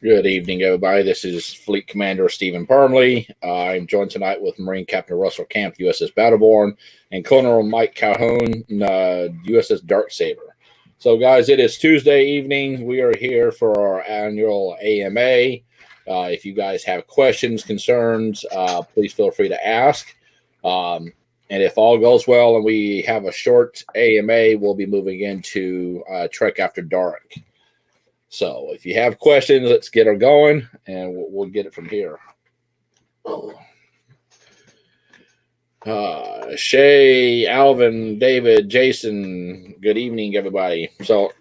Good evening, everybody. This is Fleet Commander Stephen Parmley. I'm joined tonight with Marine Captain Russell Camp, USS Battleborn, and Colonel Mike Calhoun, USS Darksaber. So, guys, it is Tuesday evening. We are here for our annual AMA. If you guys have questions, concerns, please feel free to ask. And if all goes well and we have a short AMA, we'll be moving into Trek After Dark. So if you have questions, let's get her going, and we'll get it from here. Shay, Alvin, David, Jason, good evening, everybody. So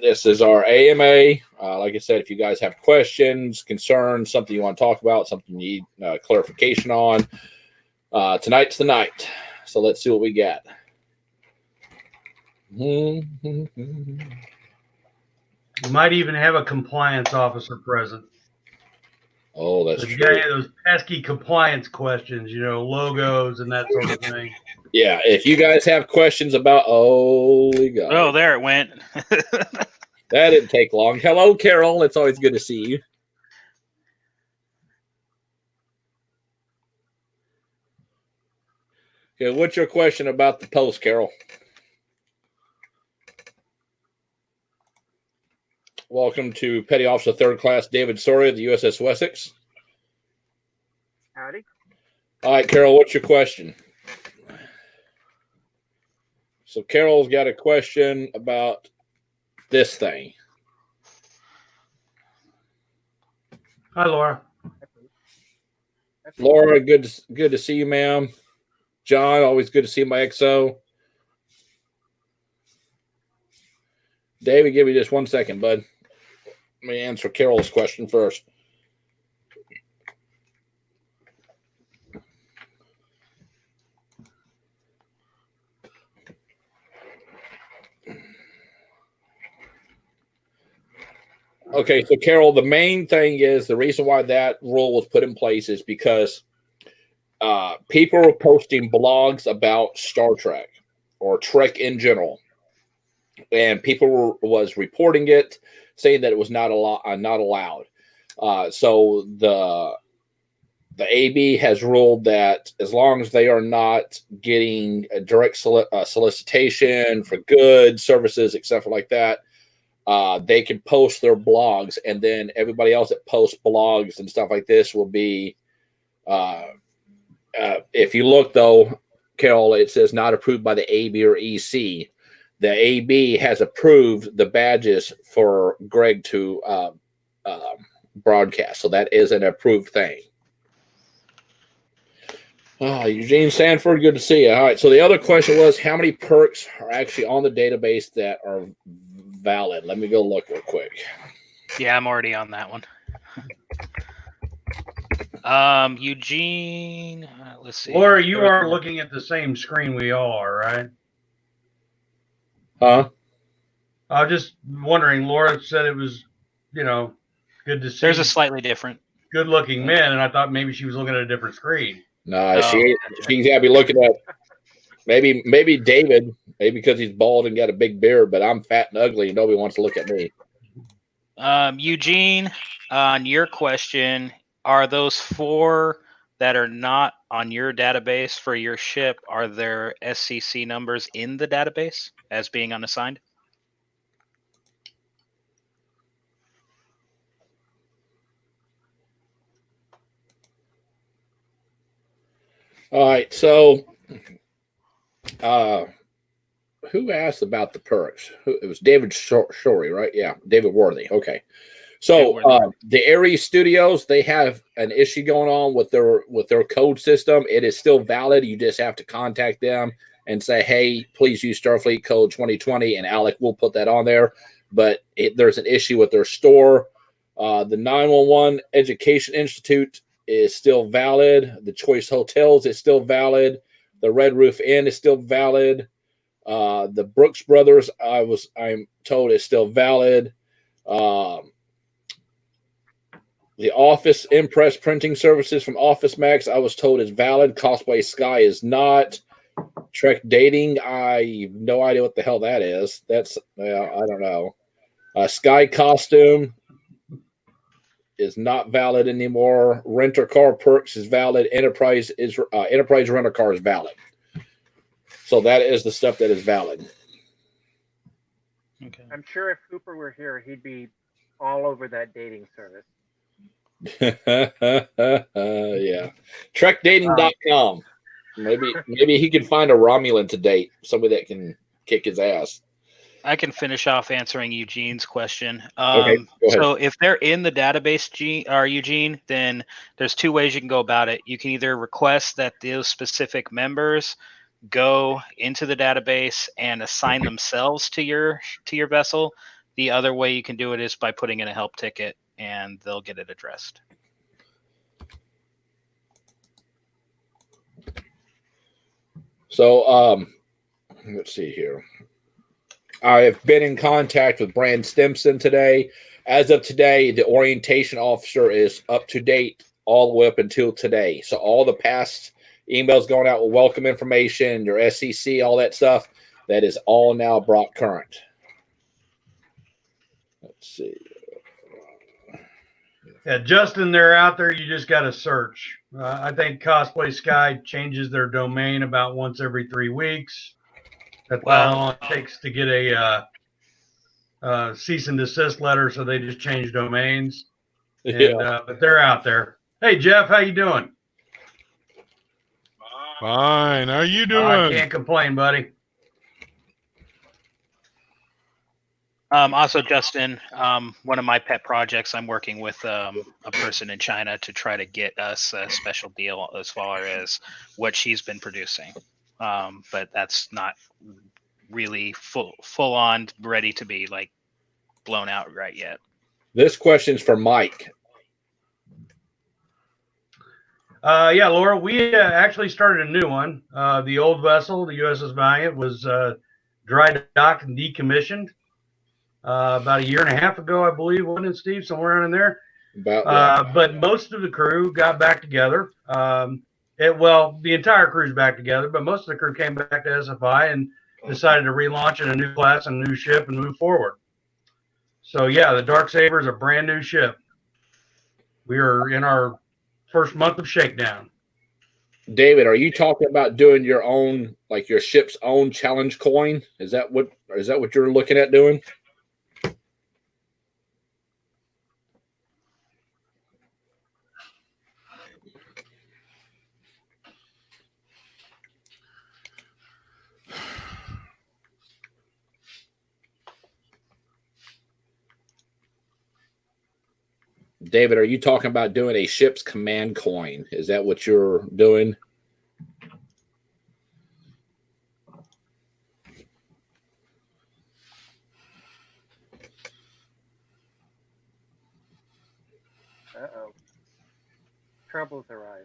this is our AMA. Like I said, if you guys have questions, concerns, something you want to talk about, something you need clarification on, tonight's the night. So let's see what we got. You might even have a compliance officer present. Oh, that's true. true. Those pesky compliance questions, logos and that sort of thing. Yeah, if you guys have questions about, holy God. Oh, there it went. That didn't take long. Hello, Carol. It's always good to see you. Okay, what's your question about the post, Carol? Welcome to Petty Officer Third Class David Sawyer of the USS Wessex. Howdy. All right, Carol, what's your question? So Carol's got a question about this thing. Hi, Laura. Laura, good to see you, ma'am. John, always good to see my XO. David, give me just 1 second, bud. Let me answer Carol's question first. Okay, so Carol, the main thing is the reason why that rule was put in place is because people were posting blogs about Star Trek or Trek in general, and people was reporting it, saying that it was not allowed. So the AB has ruled that as long as they are not getting a direct solicitation for goods, services, etc., like that, they can post their blogs, and then everybody else that posts blogs and stuff like this will be. If you look though, Carol, it says not approved by the AB or EC. The AB has approved the badges for Greg to broadcast, so that is an approved thing. Eugene Sanford, good to see you. All right, so the other question was how many perks are actually on the database that are valid? Let me go look real quick. Yeah, I'm already on that one. Eugene, let's see. Laura, you are looking at the same screen we all are, right? Huh? I was just wondering. Laura said it was, good to see. There's a slightly different. Good-looking men, and I thought maybe she was looking at a different screen. No, she's got to be looking at maybe David, maybe because he's bald and got a big beard, but I'm fat and ugly and nobody wants to look at me. Eugene, on your question, are those 4 that are not on your database for your ship, are there SCC numbers in the database as being unassigned? All right, so who asked about the perks? It was David Shorey, right? Yeah, David Worthy. Okay. So the Aries Studios, they have an issue going on with their code system. It is still valid. You just have to contact them and say, hey, please use Starfleet code 2020, and Alec will put that on there. But there's an issue with their store. The 911 Education Institute is still valid. The Choice Hotels is still valid. The Red Roof Inn is still valid. The Brooks Brothers, I'm told, is still valid. The Office Impress printing services from Office Max, I was told, is valid. Cosplay Sky is not. Trek Dating, I have no idea what the hell that is. I don't know. Sky Costume, is not valid anymore. Renter car perks is valid. Enterprise renter car is valid. So that is the stuff that is valid. Okay. I'm sure if Hooper were here, he'd be all over that dating service. Yeah. Trekdating.com. Maybe he could find a Romulan to date, somebody that can kick his ass. I can finish off answering Eugene's question. Okay, go ahead. So if they're in the database, Eugene, then there's two ways you can go about it. You can either request that those specific members go into the database and assign themselves to your vessel. The other way you can do it is by putting in a help ticket, and they'll get it addressed. So, let's see here. I have been in contact with Brand Stimson today. As of today, the orientation officer is up to date all the way up until today. So all the past emails going out with welcome information, your SEC, all that stuff, that is all now brought current. Let's see. Yeah, Justin, they're out there. You just got to search. I think Cosplay Sky changes their domain about once every 3 weeks. That's how long it takes to get a cease and desist letter, so they just change domains. And, but they're out there. Hey, Jeff, how you doing? Fine. How you doing? I can't complain, buddy. Also, Justin, one of my pet projects, I'm working with a person in China to try to get us a special deal as far as what she's been producing. But that's not really full on ready to be like blown out right yet. This question's for Mike. Yeah, Laura, we actually started a new one. The old vessel, the USS Valiant, was dry docked and decommissioned about a year and a half ago, I believe, wasn't it, Steve? Somewhere around in there. But most of the crew got back together. The entire crew's back together, but most of the crew came back to SFI and decided to relaunch in a new class and a new ship and move forward. So, yeah, the Darksaber is a brand new ship. We are in our first month of shakedown. David, are you talking about doing your own, like your ship's own challenge coin? Is that what you're looking at doing? David, are you talking about doing a ship's command coin? Is that what you're doing? Uh-oh. Troubles arise.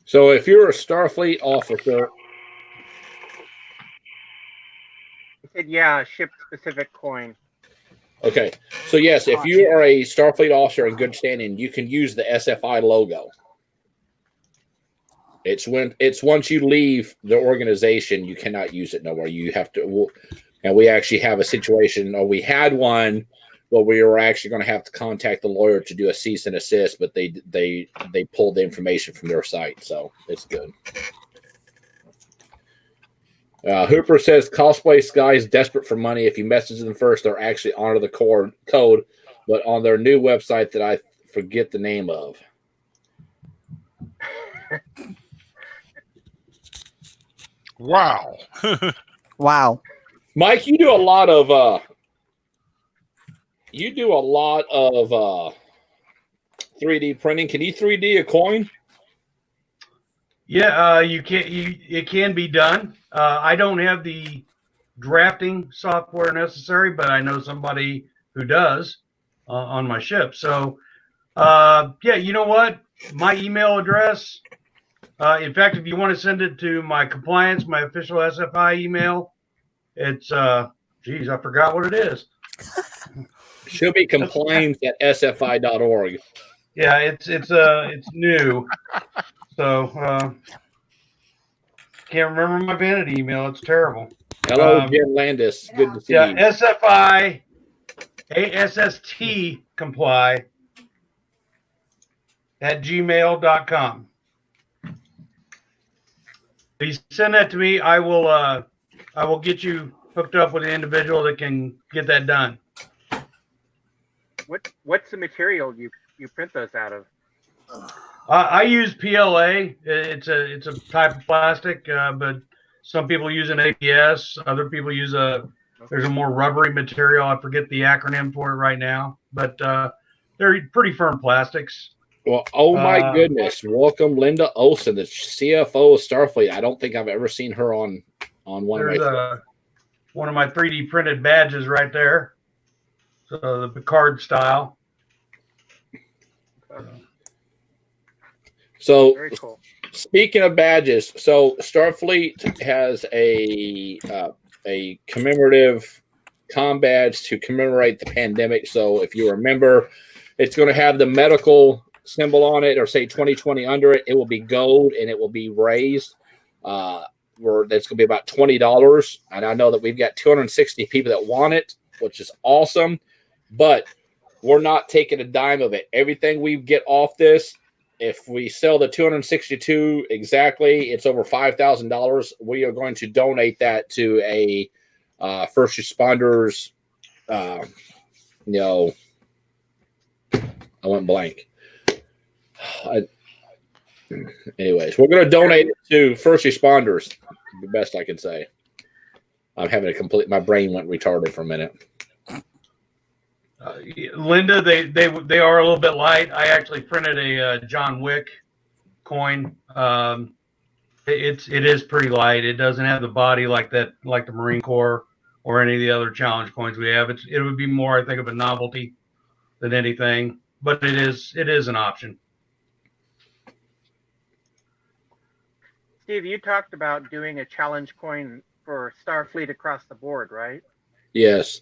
So if you're a Starfleet officer... He said, yeah, ship-specific coin. Okay. So, yes, if you are a Starfleet officer in good standing, you can use the SFI logo. It's once you leave the organization, you cannot use it nowhere. You have to... And we actually have a situation, or we had one where we were actually going to have to contact the lawyer to do a cease and assist, but they pulled the information from their site, so it's good. Hooper says Cosplay Sky is desperate for money. If you message them first, they'll actually honor the code, but on their new website that I forget the name of. Wow. Wow. Mike, you do a lot of 3D printing. Can you 3D a coin? Yeah, it can be done. I don't have the drafting software necessary, but I know somebody who does on my ship. So, yeah, you know what? My email address. In fact, if you want to send it to my compliance, my official SFI email, it's geez, I forgot what it is. Should be compliance@sfi.org. Yeah, it's new. So can't remember my vanity email. It's terrible. Hello, Jen Landis. Good to see Yeah, you. SFI ASST comply at gmail.com. Please send that to me. I will get you hooked up with an individual that can get that done. What's the material you print those out of? I use PLA. It's a type of plastic, but some people use an ABS. Other people use there's a more rubbery material. I forget the acronym for it right now, but they're pretty firm plastics. Well, oh my goodness! Welcome, Linda Olson, the CFO of Starfleet. I don't think I've ever seen her on one There's of my. one of my 3D printed badges right there. So the Picard style. So, Very cool. Speaking of badges, so Starfleet has a commemorative comm badge to commemorate the pandemic. So, if you remember, it's going to have the medical symbol on it, or say 2020 under it. It will be gold and it will be raised. That's going to be about $20, and I know that we've got 260 people that want it, which is awesome. But we're not taking a dime of it. Everything we get off this, if we sell the 262 exactly, it's over $5,000. We are going to donate that to a first responders. I went blank. Anyways, we're going to donate it to first responders. The best I can say. I'm having my brain went retarded for a minute. Linda, they are a little bit light. I actually printed a John Wick coin. It is pretty light. It doesn't have the body like the Marine Corps or any of the other challenge coins we have. It would be more, I think, of a novelty than anything. But it is an option. Steve, you talked about doing a challenge coin for Starfleet across the board, right? Yes.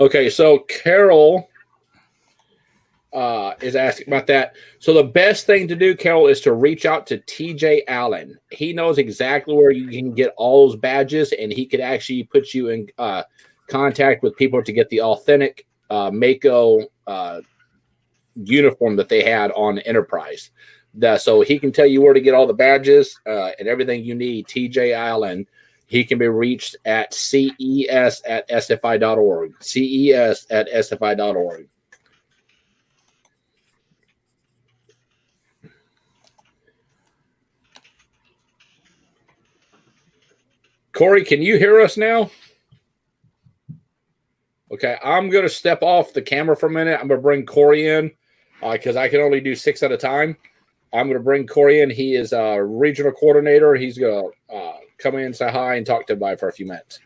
Okay, so Carol is asking about that. So the best thing to do, Carol, is to reach out to TJ Allen. He knows exactly where you can get all those badges, and he could actually put you in contact with people to get the authentic Mako uniform that they had on Enterprise. So he can tell you where to get all the badges and everything you need. TJ Allen. He can be reached at ces@sfi.org. ces@sfi.org. Corey, can you hear us now? Okay, I'm going to step off the camera for a minute. I'm going to bring Corey in because I can only do 6 at a time. I'm going to bring Corey in. He is a regional coordinator. He's going to come in, say hi, and talk to everybody for a few minutes.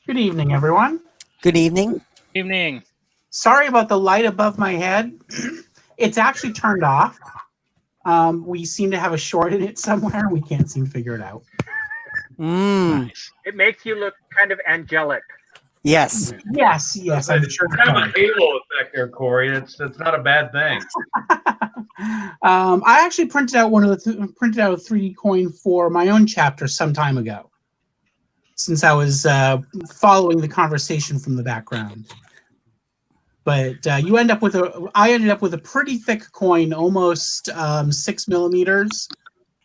Good evening, everyone. Good evening. Evening. Sorry about the light above my head. It's actually turned off. We seem to have a short in it somewhere. We can't seem to figure it out. Nice. It makes you look kind of angelic. Yes. Yes, I'm sure. It's kind of a halo effect there, Corey. It's not a bad thing. I actually printed out printed out a 3D coin for my own chapter some time ago, since I was following the conversation from the background. But I ended up with a pretty thick coin, almost 6 millimeters,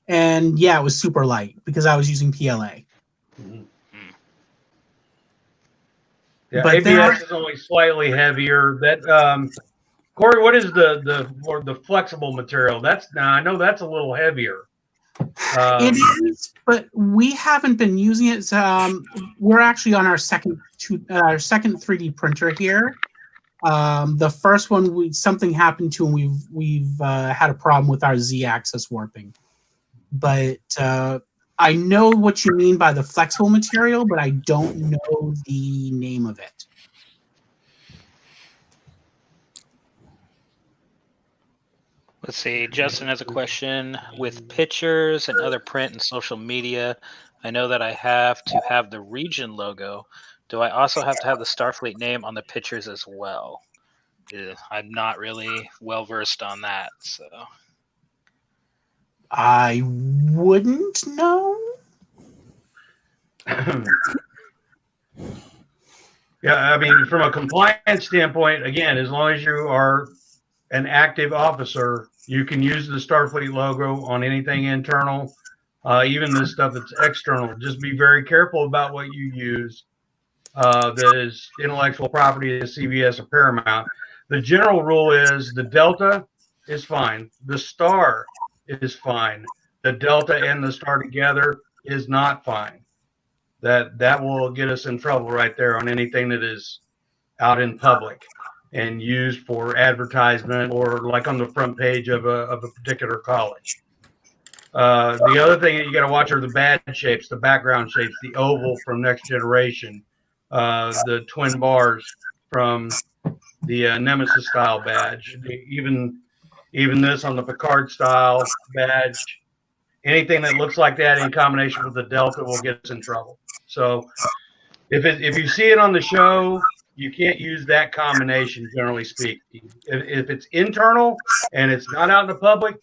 and yeah, it was super light because I was using PLA. Mm-hmm. Yeah, But ABS is only slightly heavier. That Corey, what is the flexible material? I know that's a little heavier. It is, but we haven't been using it. We're actually on our second 3D printer here. The first one, something happened to, and we've had a problem with our Z-axis warping. But I know what you mean by the flexible material, but I don't know the name of it. Let's see. Justin has a question. With pictures and other print and social media, I know that I have to have the region logo. Do I also have to have the Starfleet name on the pictures as well? I'm not really well versed on that. So I wouldn't know. Yeah, I mean, from a compliance standpoint, again, as long as you are an active officer, you can use the Starfleet logo on anything internal, even the stuff that's external. Just be very careful about what you use. That is intellectual property of CBS or Paramount. The general rule is the Delta is fine. The Star is fine. The Delta and the Star together is not fine. That will get us in trouble right there on anything that is out in public and used for advertisement or like on the front page of a particular college. The other thing that you got to watch are the bad shapes, the background shapes, the oval from Next Generation, the twin bars from the Nemesis style badge, even this on the Picard style badge. Anything that looks like that in combination with the Delta will get us in trouble. So if you see it on the show, you can't use that combination, generally speaking. If it's internal and it's not out in the public,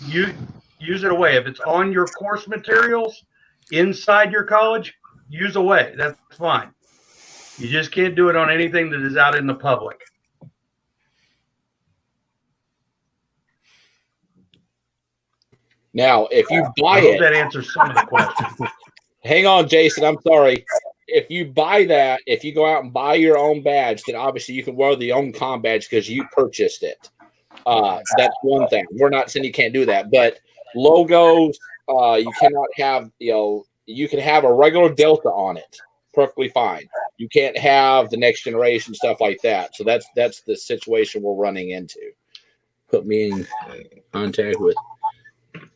you use it away. If it's on your course materials inside your college, use away. That's fine. You just can't do it on anything that is out in the public. Now, if you buy I hope it, that answers some of the questions. hang on, Jason. I'm sorry. If you buy that, if you go out and buy your own badge, then obviously you can wear the own com badge because you purchased it. That's one thing. We're not saying you can't do that, but logos, you cannot have. You can have a regular Delta on it, perfectly fine. You can't have the Next Generation stuff like that. So that's the situation we're running into. Put me in contact with.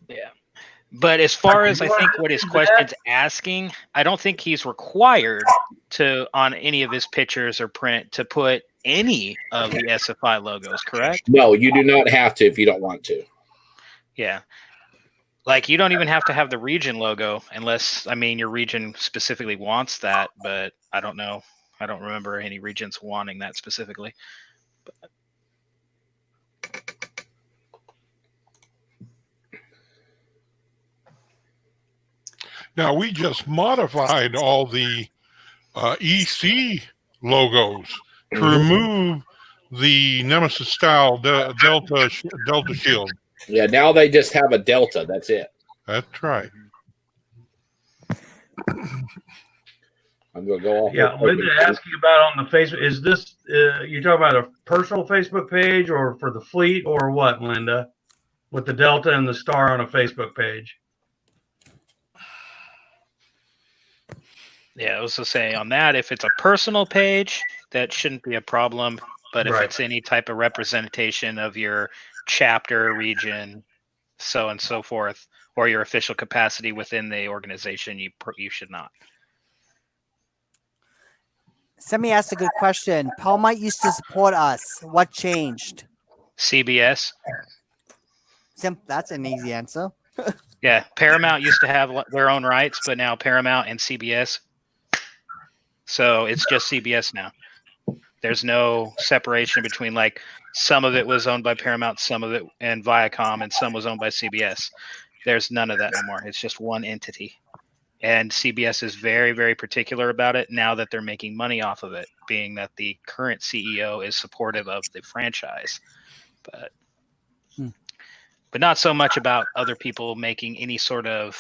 yeah. But as far as I think what his question's asking, I don't think he's required to on any of his pictures or print to put any of the SFI logos, correct? No, you do not have to if you don't want to. Yeah. Like you don't even have to have the region logo unless, I mean, your region specifically wants that, but I don't know. I don't remember any regions wanting that specifically. Now, we just modified all the EC logos to remove the Nemesis style Delta shield. Yeah, now they just have a Delta. That's it. That's right. I'm going to go off. Yeah, Linda asking about on the Facebook. Is this you talking about a personal Facebook page or for the fleet or what, Linda? With the Delta and the Star on a Facebook page. Yeah, I was to say on that, if it's a personal page, that shouldn't be a problem. But if Right. it's any type of representation of your chapter, region, so and so forth, or your official capacity within the organization, you should not. Somebody asked a good question. Paramount used to support us. What changed? CBS. That's an easy answer. Yeah, Paramount used to have their own rights, but now Paramount and CBS. So it's just CBS now. There's no separation between like some of it was owned by Paramount, some of it and Viacom, and some was owned by CBS. There's none of that anymore. It's just one entity. And CBS is very, very particular about it now that they're making money off of it, being that the current CEO is supportive of the franchise. But not so much about other people making any sort of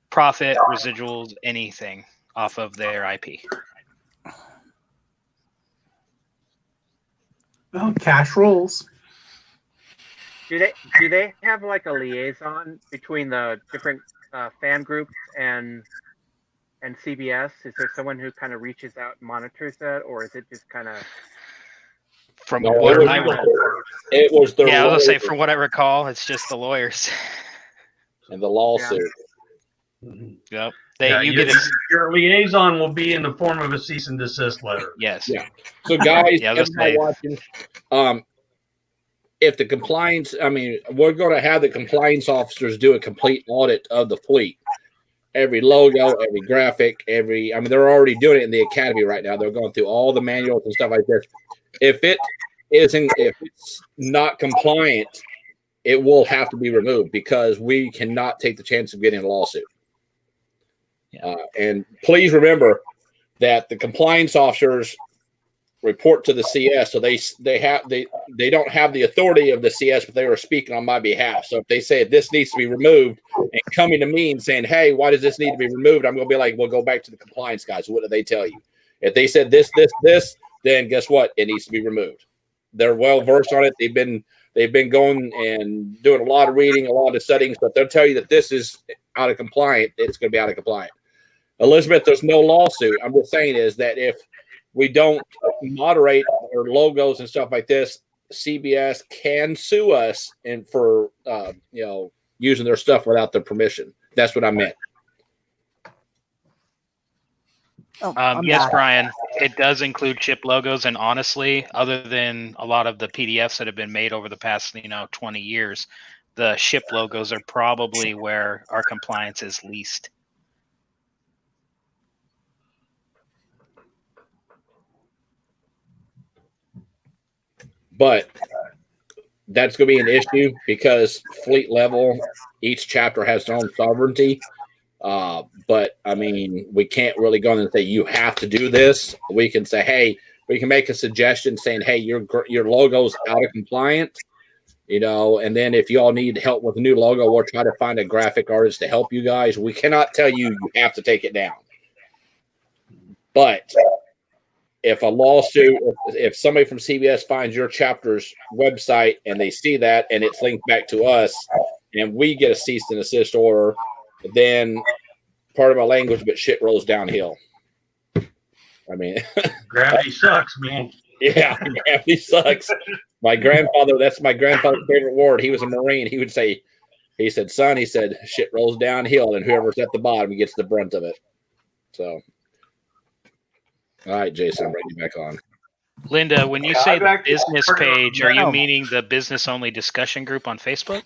profit, residuals, anything off of their IP. Well, cash rules. Do they have like a liaison between the different fan groups and CBS? Is there someone who kind of reaches out and monitors that, or is it just kind of From No, what it I it was the yeah, I was gonna say lawyers from what I recall, it's just the lawyers. and the lawsuit. Yep. Your liaison will be in the form of a cease and desist letter. Yes. Yeah. So guys, Yeah, let's everybody say- watching, if the compliance, I mean, we're going to have the compliance officers do a complete audit of the fleet. Every logo, every graphic, they're already doing it in the academy right now. They're going through all the manuals and stuff like this. If if it's not compliant, it will have to be removed because we cannot take the chance of getting a lawsuit. And please remember that the compliance officers report to the CS, so they don't have the authority of the CS, but they were speaking on my behalf. So if they say this needs to be removed and coming to me and saying, "Hey, why does this need to be removed?" I'm going to be like, "Well, go back to the compliance guys. What did they tell you?" If they said this, then guess what? It needs to be removed. They're well versed on it. They've been going and doing a lot of reading, a lot of studying, but they'll tell you that this is out of compliant. It's going to be out of compliant. Elizabeth, there's no lawsuit. I'm just saying is that if we don't moderate our logos and stuff like this, CBS can sue us and for using their stuff without their permission. That's what I meant. Yes, Brian, it does include chip logos, and honestly, other than a lot of the PDFs that have been made over the past 20 years, the ship logos are probably where our compliance is least. But that's going to be an issue because fleet level, each chapter has their own sovereignty. But I mean, we can't really go in and say you have to do this. We can say, hey, we can make a suggestion saying, hey, your logo's out of compliant, and then if you all need help with a new logo, we'll try to find a graphic artist to help you guys. We cannot tell you have to take it down. But if a lawsuit, if somebody from CBS finds your chapter's website and they see that and it's linked back to us and we get a cease and desist order, then part of my language, but shit rolls downhill. I mean, gravity sucks, man. Yeah, gravity sucks. My grandfather, that's my grandfather's favorite word. He was a Marine. He would say, son, shit rolls downhill and whoever's at the bottom gets the brunt of it. So. All right, Jason, I'm bringing you back on. Linda, when you say the business page, are you meaning the business only discussion group on Facebook?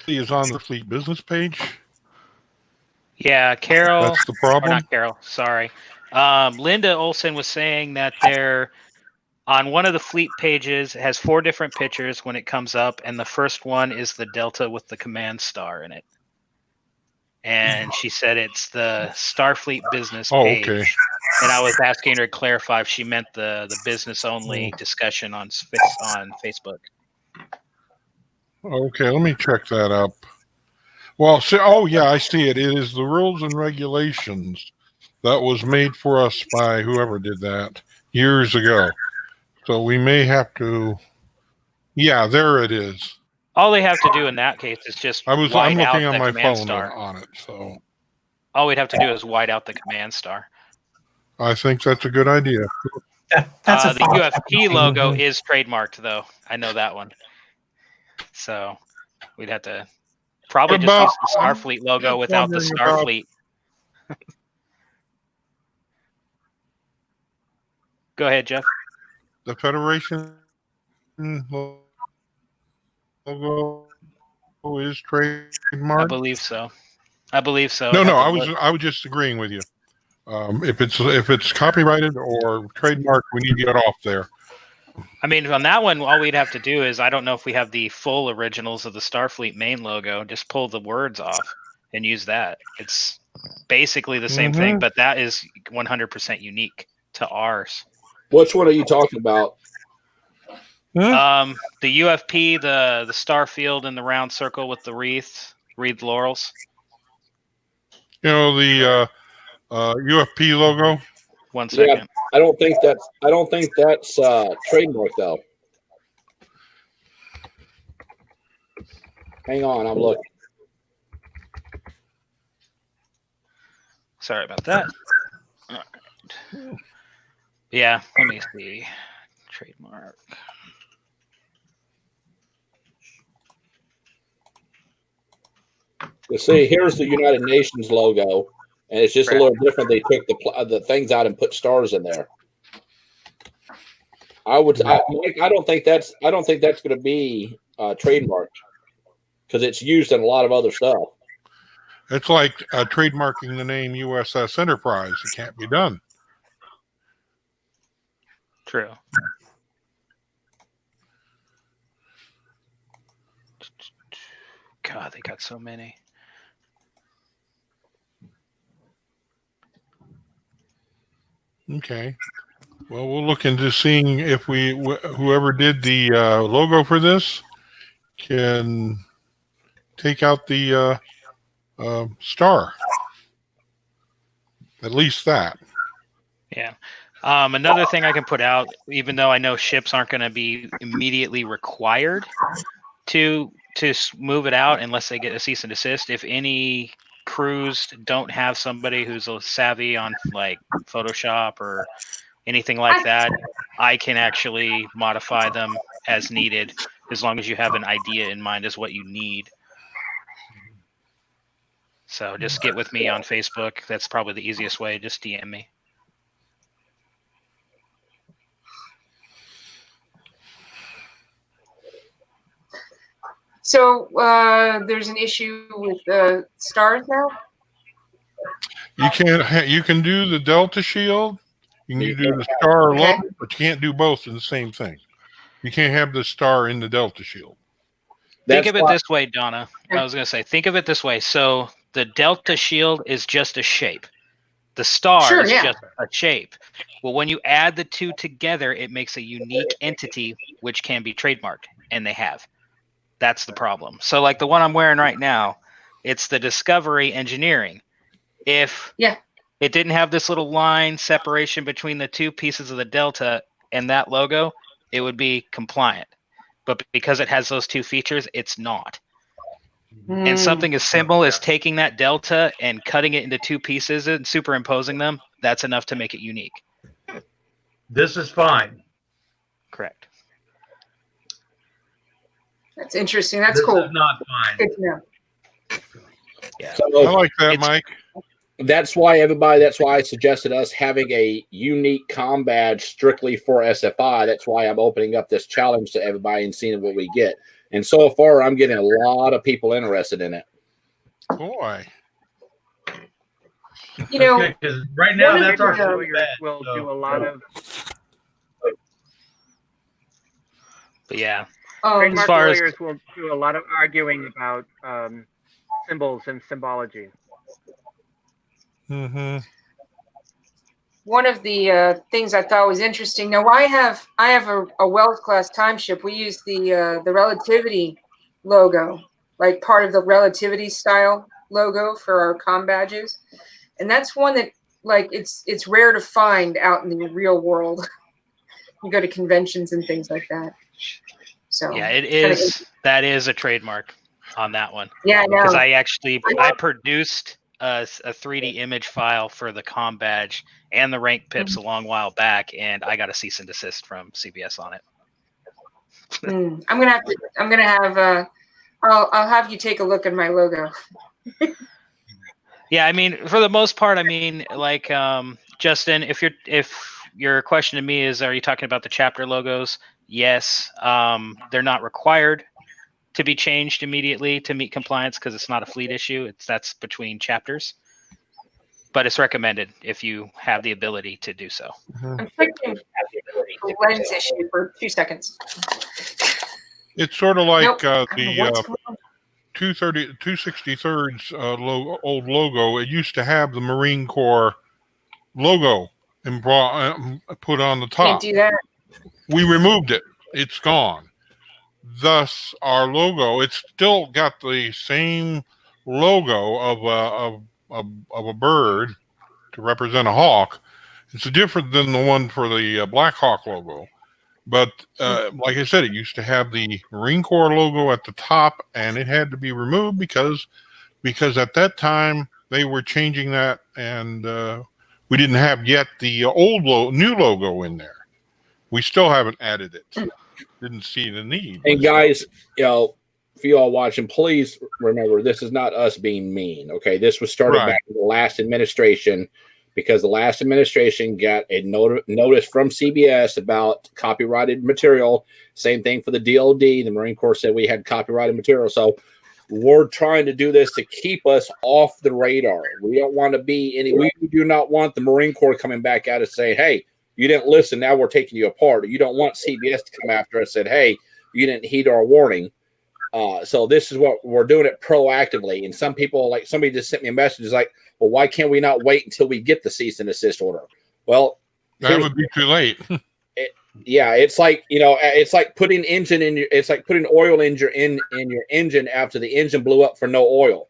He is on the fleet business page. Yeah, Carol. That's the problem. Or not Carol, sorry. Linda Olson was saying that they're on one of the fleet pages, it has 4 different pictures when it comes up, and the first one is the Delta with the command star in it. And she said it's the Starfleet business page. Okay. And I was asking her to clarify if she meant the business only discussion on Facebook. Okay, let me check that up. Well, I see it. It is the rules and regulations that was made for us by whoever did that years ago. So we may have to. Yeah, there it is. All they have to do in that case is just I'm white out looking on the my command phone star. on it. So all we'd have to do is white out the command star. I think that's a good idea. That's the UFP logo is trademarked, though. I know that one. So we'd have to probably just use the Starfleet logo without the Starfleet. Go ahead, Jeff. The Federation logo is trademarked. I believe so. No, I was just agreeing with you. If it's copyrighted or trademarked, we need to get off there. I mean, on that one, all we'd have to do is, I don't know if we have the full originals of the Starfleet main logo, just pull the words off and use that. It's basically the same thing, but that is 100% unique to ours. Which one are you talking about? The UFP, the Starfield in the round circle with the wreathed laurels. The UFP logo. 1 second. Yeah, I don't think that's trademark though. Hang on, I'm looking. Sorry about that. All right. Yeah, let me see. Trademark. You see, here's the United Nations logo, and it's just a little different. They took the things out and put stars in there. Mike, I don't think that's going to be trademarked because it's used in a lot of other stuff. It's like trademarking the name USS Enterprise. It can't be done. True. God, they got so many. Okay. Well, we'll look into seeing if whoever did the logo for this can take out the star. At least that. Yeah. Another thing I can put out, even though I know ships aren't going to be immediately required to move it out unless they get a cease and desist. If any crews don't have somebody who's a savvy on like Photoshop or anything like that, I can actually modify them as needed, as long as you have an idea in mind as what you need. So just get with me on Facebook. That's probably the easiest way. Just DM me. So there's an issue with stars now. You can do the Delta Shield. You can do the star alone, but you can't do both in the same thing. You can't have the star in the Delta Shield. Think of it this way, Donna. I was going to say, think of it this way. So the Delta Shield is just a shape. The star is just a shape. Well, when you add the two together, it makes a unique entity which can be trademarked, and they have. That's the problem. So like the one I'm wearing right now, it's the Discovery Engineering. If it didn't have this little line separation between the two pieces of the Delta and that logo, it would be compliant. But because it has those two features, it's not. And something as simple as taking that Delta and cutting it into two pieces and superimposing them, that's enough to make it unique. This is fine. Correct. That's interesting. That's cool. This is not fine. Good to know. Yeah. I like that, Mike. That's why I suggested us having a unique comm badge strictly for SFI. That's why I'm opening up this challenge to everybody and seeing what we get. And so far, I'm getting a lot of people interested in it. Boy. You know, because right now that's our lawyers will do a lot of. But yeah. Trademark as far lawyers will do a lot of arguing about symbols and symbology. Mm-hmm. One of the things I thought was interesting. Now, I have a Wells class time ship. We use the Relativity logo, like part of the Relativity style logo for our comm badges, and that's one that like it's rare to find out in the real world. You go to conventions and things like that. So yeah, it is. That is a trademark on that one. Yeah, I know. Because I produced a 3D image file for the comm badge and the rank pips a long while back, and I got a cease and desist from CBS on it. I'm gonna have I'll have you take a look at my logo. Yeah, I mean, for the most part, I mean, like Justin, if your question to me is, are you talking about the chapter logos? Yes, they're not required to be changed immediately to meet compliance because it's not a fleet issue. That's between chapters, but it's recommended if you have the ability to do so. I'm fixing the lens issue for 2 seconds. It's sort of like the 263rd's old logo. It used to have the Marine Corps logo and put on the top. Can't do that. We removed it. It's gone. Thus, our logo, it's still got the same logo of a bird to represent a hawk. It's different than the one for the Black Hawk logo. But like I said, it used to have the Marine Corps logo at the top, and it had to be removed because at that time they were changing that, and we didn't have yet the new logo in there. We still haven't added it. Didn't see the need. And guys, for you all watching, please remember this is not us being mean. Okay, this was started Right. back in the last administration because the last administration got a notice from CBS about copyrighted material. Same thing for the DoD. The Marine Corps said we had copyrighted material. So we're trying to do this to keep us off the radar. We don't want to be any. We do not want the Marine Corps coming back at us saying, "Hey, you didn't listen. Now we're taking you apart." Or you don't want CBS to come after us and said, "Hey, you didn't heed our warning." So this is what we're doing it proactively. And some people, like somebody just sent me a message, is like, "Well, why can't we not wait until we get the cease and desist order?" Well, That would be too late. yeah, it's like, you know, it's like putting engine in your, it's like putting oil in your engine after the engine blew up for no oil.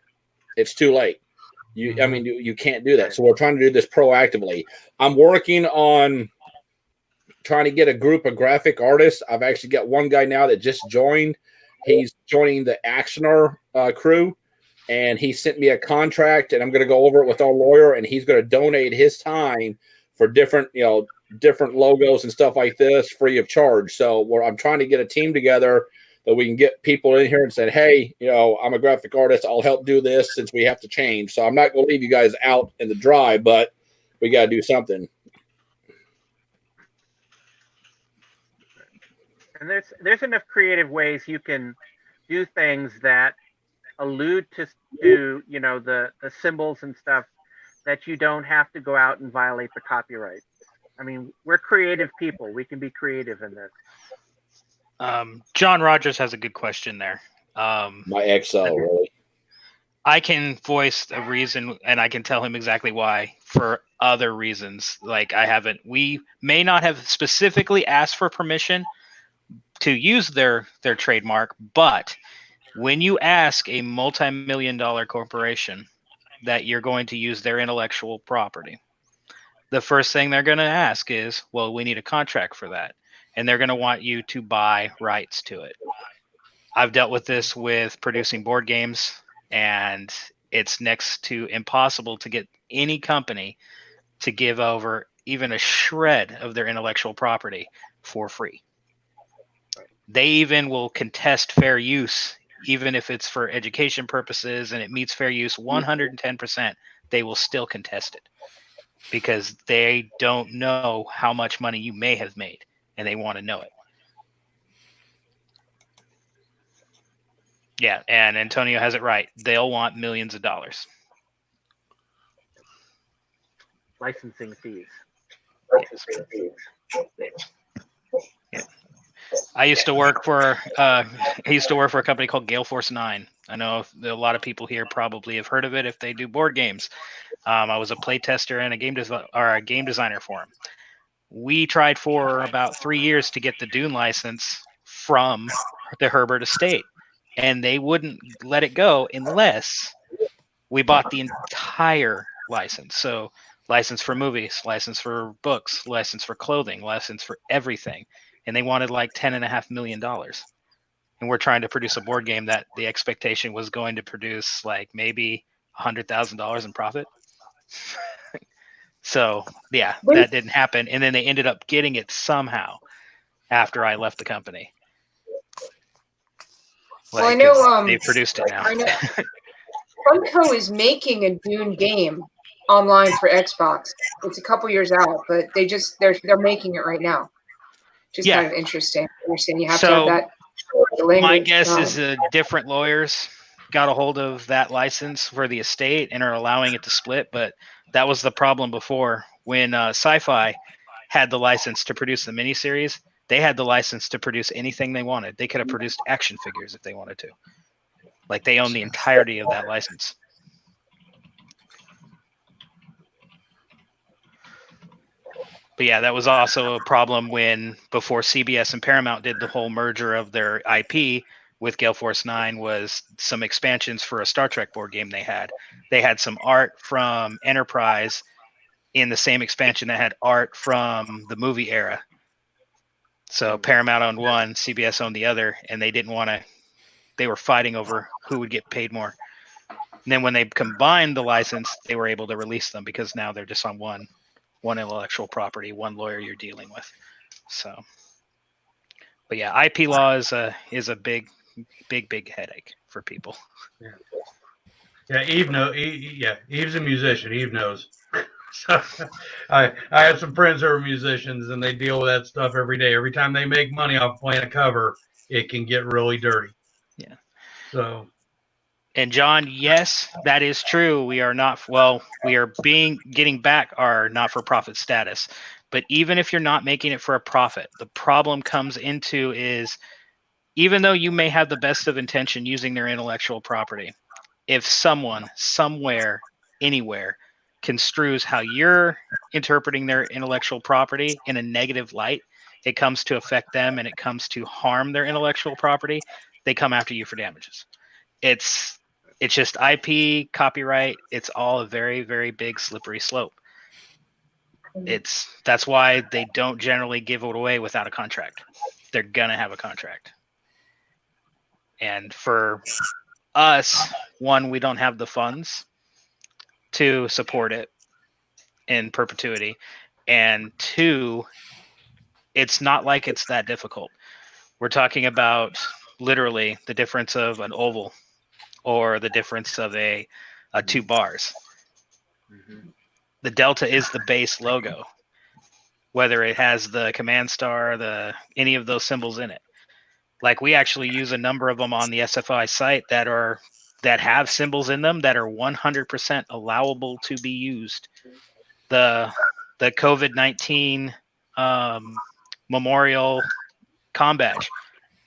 It's too late. I mean, you can't do that. So we're trying to do this proactively. I'm working on trying to get a group of graphic artists. I've actually got one guy now that just joined. He's joining the Actioner crew, and he sent me a contract, and I'm going to go over it with our lawyer, and he's going to donate his time for different, you know, different logos and stuff like this free of charge. So I'm trying to get a team together that we can get people in here and say, "Hey, you know, I'm a graphic artist. I'll help do this since we have to change." So I'm not going to leave you guys out in the dry, but we got to do something. And there's enough creative ways you can do things that allude to you know the symbols and stuff that you don't have to go out and violate the copyright. I mean, we're creative people. We can be creative in this. John Rogers has a good question there. My XO, really. I can voice a reason, and I can tell him exactly why for other reasons. Like we may not have specifically asked for permission to use their trademark, but when you ask a multi-million-dollar corporation that you're going to use their intellectual property, the first thing they're going to ask is, well, we need a contract for that. And they're going to want you to buy rights to it. I've dealt with this with producing board games, and it's next to impossible to get any company to give over even a shred of their intellectual property for free. They even will contest fair use, even if it's for education purposes and it meets fair use 110%, they will still contest it because they don't know how much money you may have made and they want to know it. Yeah, and Antonio has it right. They'll want millions of dollars. Licensing fees. Yeah. I used to work for a company called Gale Force 9. I know a lot of people here probably have heard of it if they do board games. I was a play tester and a game designer for them. We tried for about 3 years to get the Dune license from the Herbert estate, and they wouldn't let it go unless we bought the entire license. So license for movies, license for books, license for clothing, license for everything. And they wanted like $10.5 million. And we're trying to produce a board game that the expectation was going to produce like maybe $100,000 in profit. So yeah, that didn't happen. And then they ended up getting it somehow after I left the company. Like, well, I know they produced it now. I know Funko is making a Dune game online for Xbox. It's a couple years out, but they're making it right now. Just kind of interesting. You're saying you have to have that language. My guess is different lawyers got a hold of that license for the estate and are allowing it to split. But that was the problem before when Sci-Fi had the license to produce the miniseries. They had the license to produce anything they wanted. They could have produced action figures if they wanted to. Like they own the entirety of that license. But yeah, that was also a problem before CBS and Paramount did the whole merger of their IP with Gale Force 9 was some expansions for a Star Trek board game they had. They had some art from Enterprise in the same expansion that had art from the movie era. So Paramount owned one, CBS owned the other, and they were fighting over who would get paid more. And then when they combined the license, they were able to release them because now they're just on one intellectual property, one lawyer you're dealing with. So, but yeah, IP law is a big big headache for people. Yeah, Eve's a musician. Eve knows. So, I have some friends who are musicians, and they deal with that stuff every day. Every time they make money off playing a cover, it can get really dirty. Yeah. So, And John, yes, that is true. We are getting back our not-for-profit status. But even if you're not making it for a profit, the problem comes into is, even though you may have the best of intention using their intellectual property, if someone, somewhere, anywhere construes how you're interpreting their intellectual property in a negative light, it comes to affect them and it comes to harm their intellectual property, they come after you for damages. It's just IP, copyright. It's all a very, very big slippery slope. That's why they don't generally give it away without a contract. They're gonna have a contract. And for us, one, we don't have the funds to support it in perpetuity, and two, it's not like it's that difficult. We're talking about literally the difference of an oval or the difference of a 2 bars. Mm-hmm. The delta is the base logo, whether it has the command star, any of those symbols in it. Like, we actually use a number of them on the SFI site that have symbols in them that are 100% allowable to be used. The COVID-19 memorial comm badge,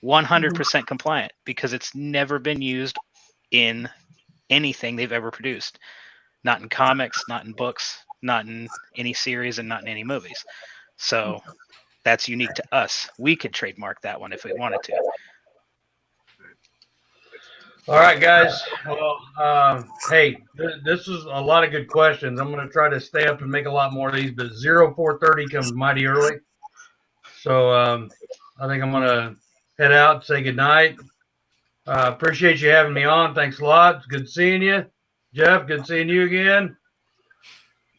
100% compliant, because it's never been used in anything they've ever produced. Not in comics, not in books, not in any series, and not in any movies. So that's unique to us. We could trademark that one if we wanted to. all right, guys. Well, hey, this is a lot of good questions. I'm going to try to stay up and make a lot more of these, but 0430 comes mighty early. So I think I'm going to head out, say goodnight. Appreciate you having me on. Thanks a lot. It's good seeing you. Jeff, good seeing you again.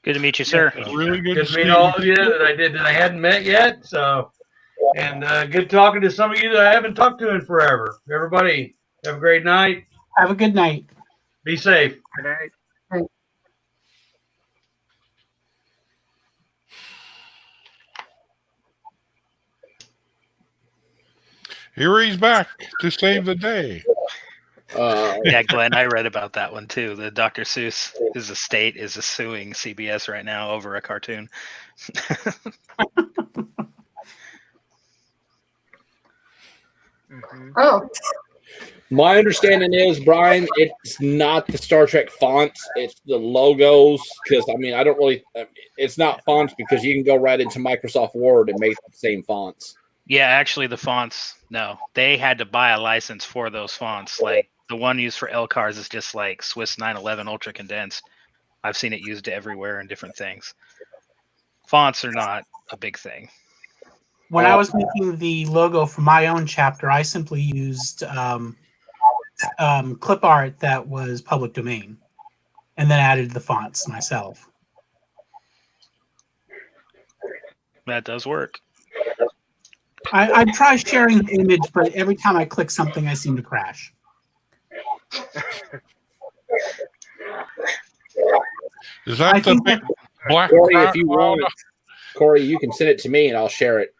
Good to meet you, sir. Really good Good to to meet see all you. of you that I hadn't met yet. So, and good talking to some of you that I haven't talked to in forever. Everybody, have a great night. Have a good night. Be safe. Good night. Here he's back to save the day. Yeah, Glenn, I read about that one too. The Dr. Seuss, his estate is suing CBS right now over a cartoon. Mm-hmm. Oh, My understanding is, Brian, it's not the Star Trek fonts; it's the logos. Because I don't really. It's not fonts because you can go right into Microsoft Word and make the same fonts. Yeah, actually, the fonts, no, they had to buy a license for those fonts. Like, the one used for LCARS is just like Swiss 911 ultra condensed. I've seen it used everywhere in different things. Fonts are not a big thing. When I was making the logo for my own chapter, I simply used clip art that was public domain, and then added the fonts myself. That does work. I try sharing the image, but every time I click something, I seem to crash. Is that I the think big that, black Corey, crowd? if you want, Corey, you can send it to me and I'll share it.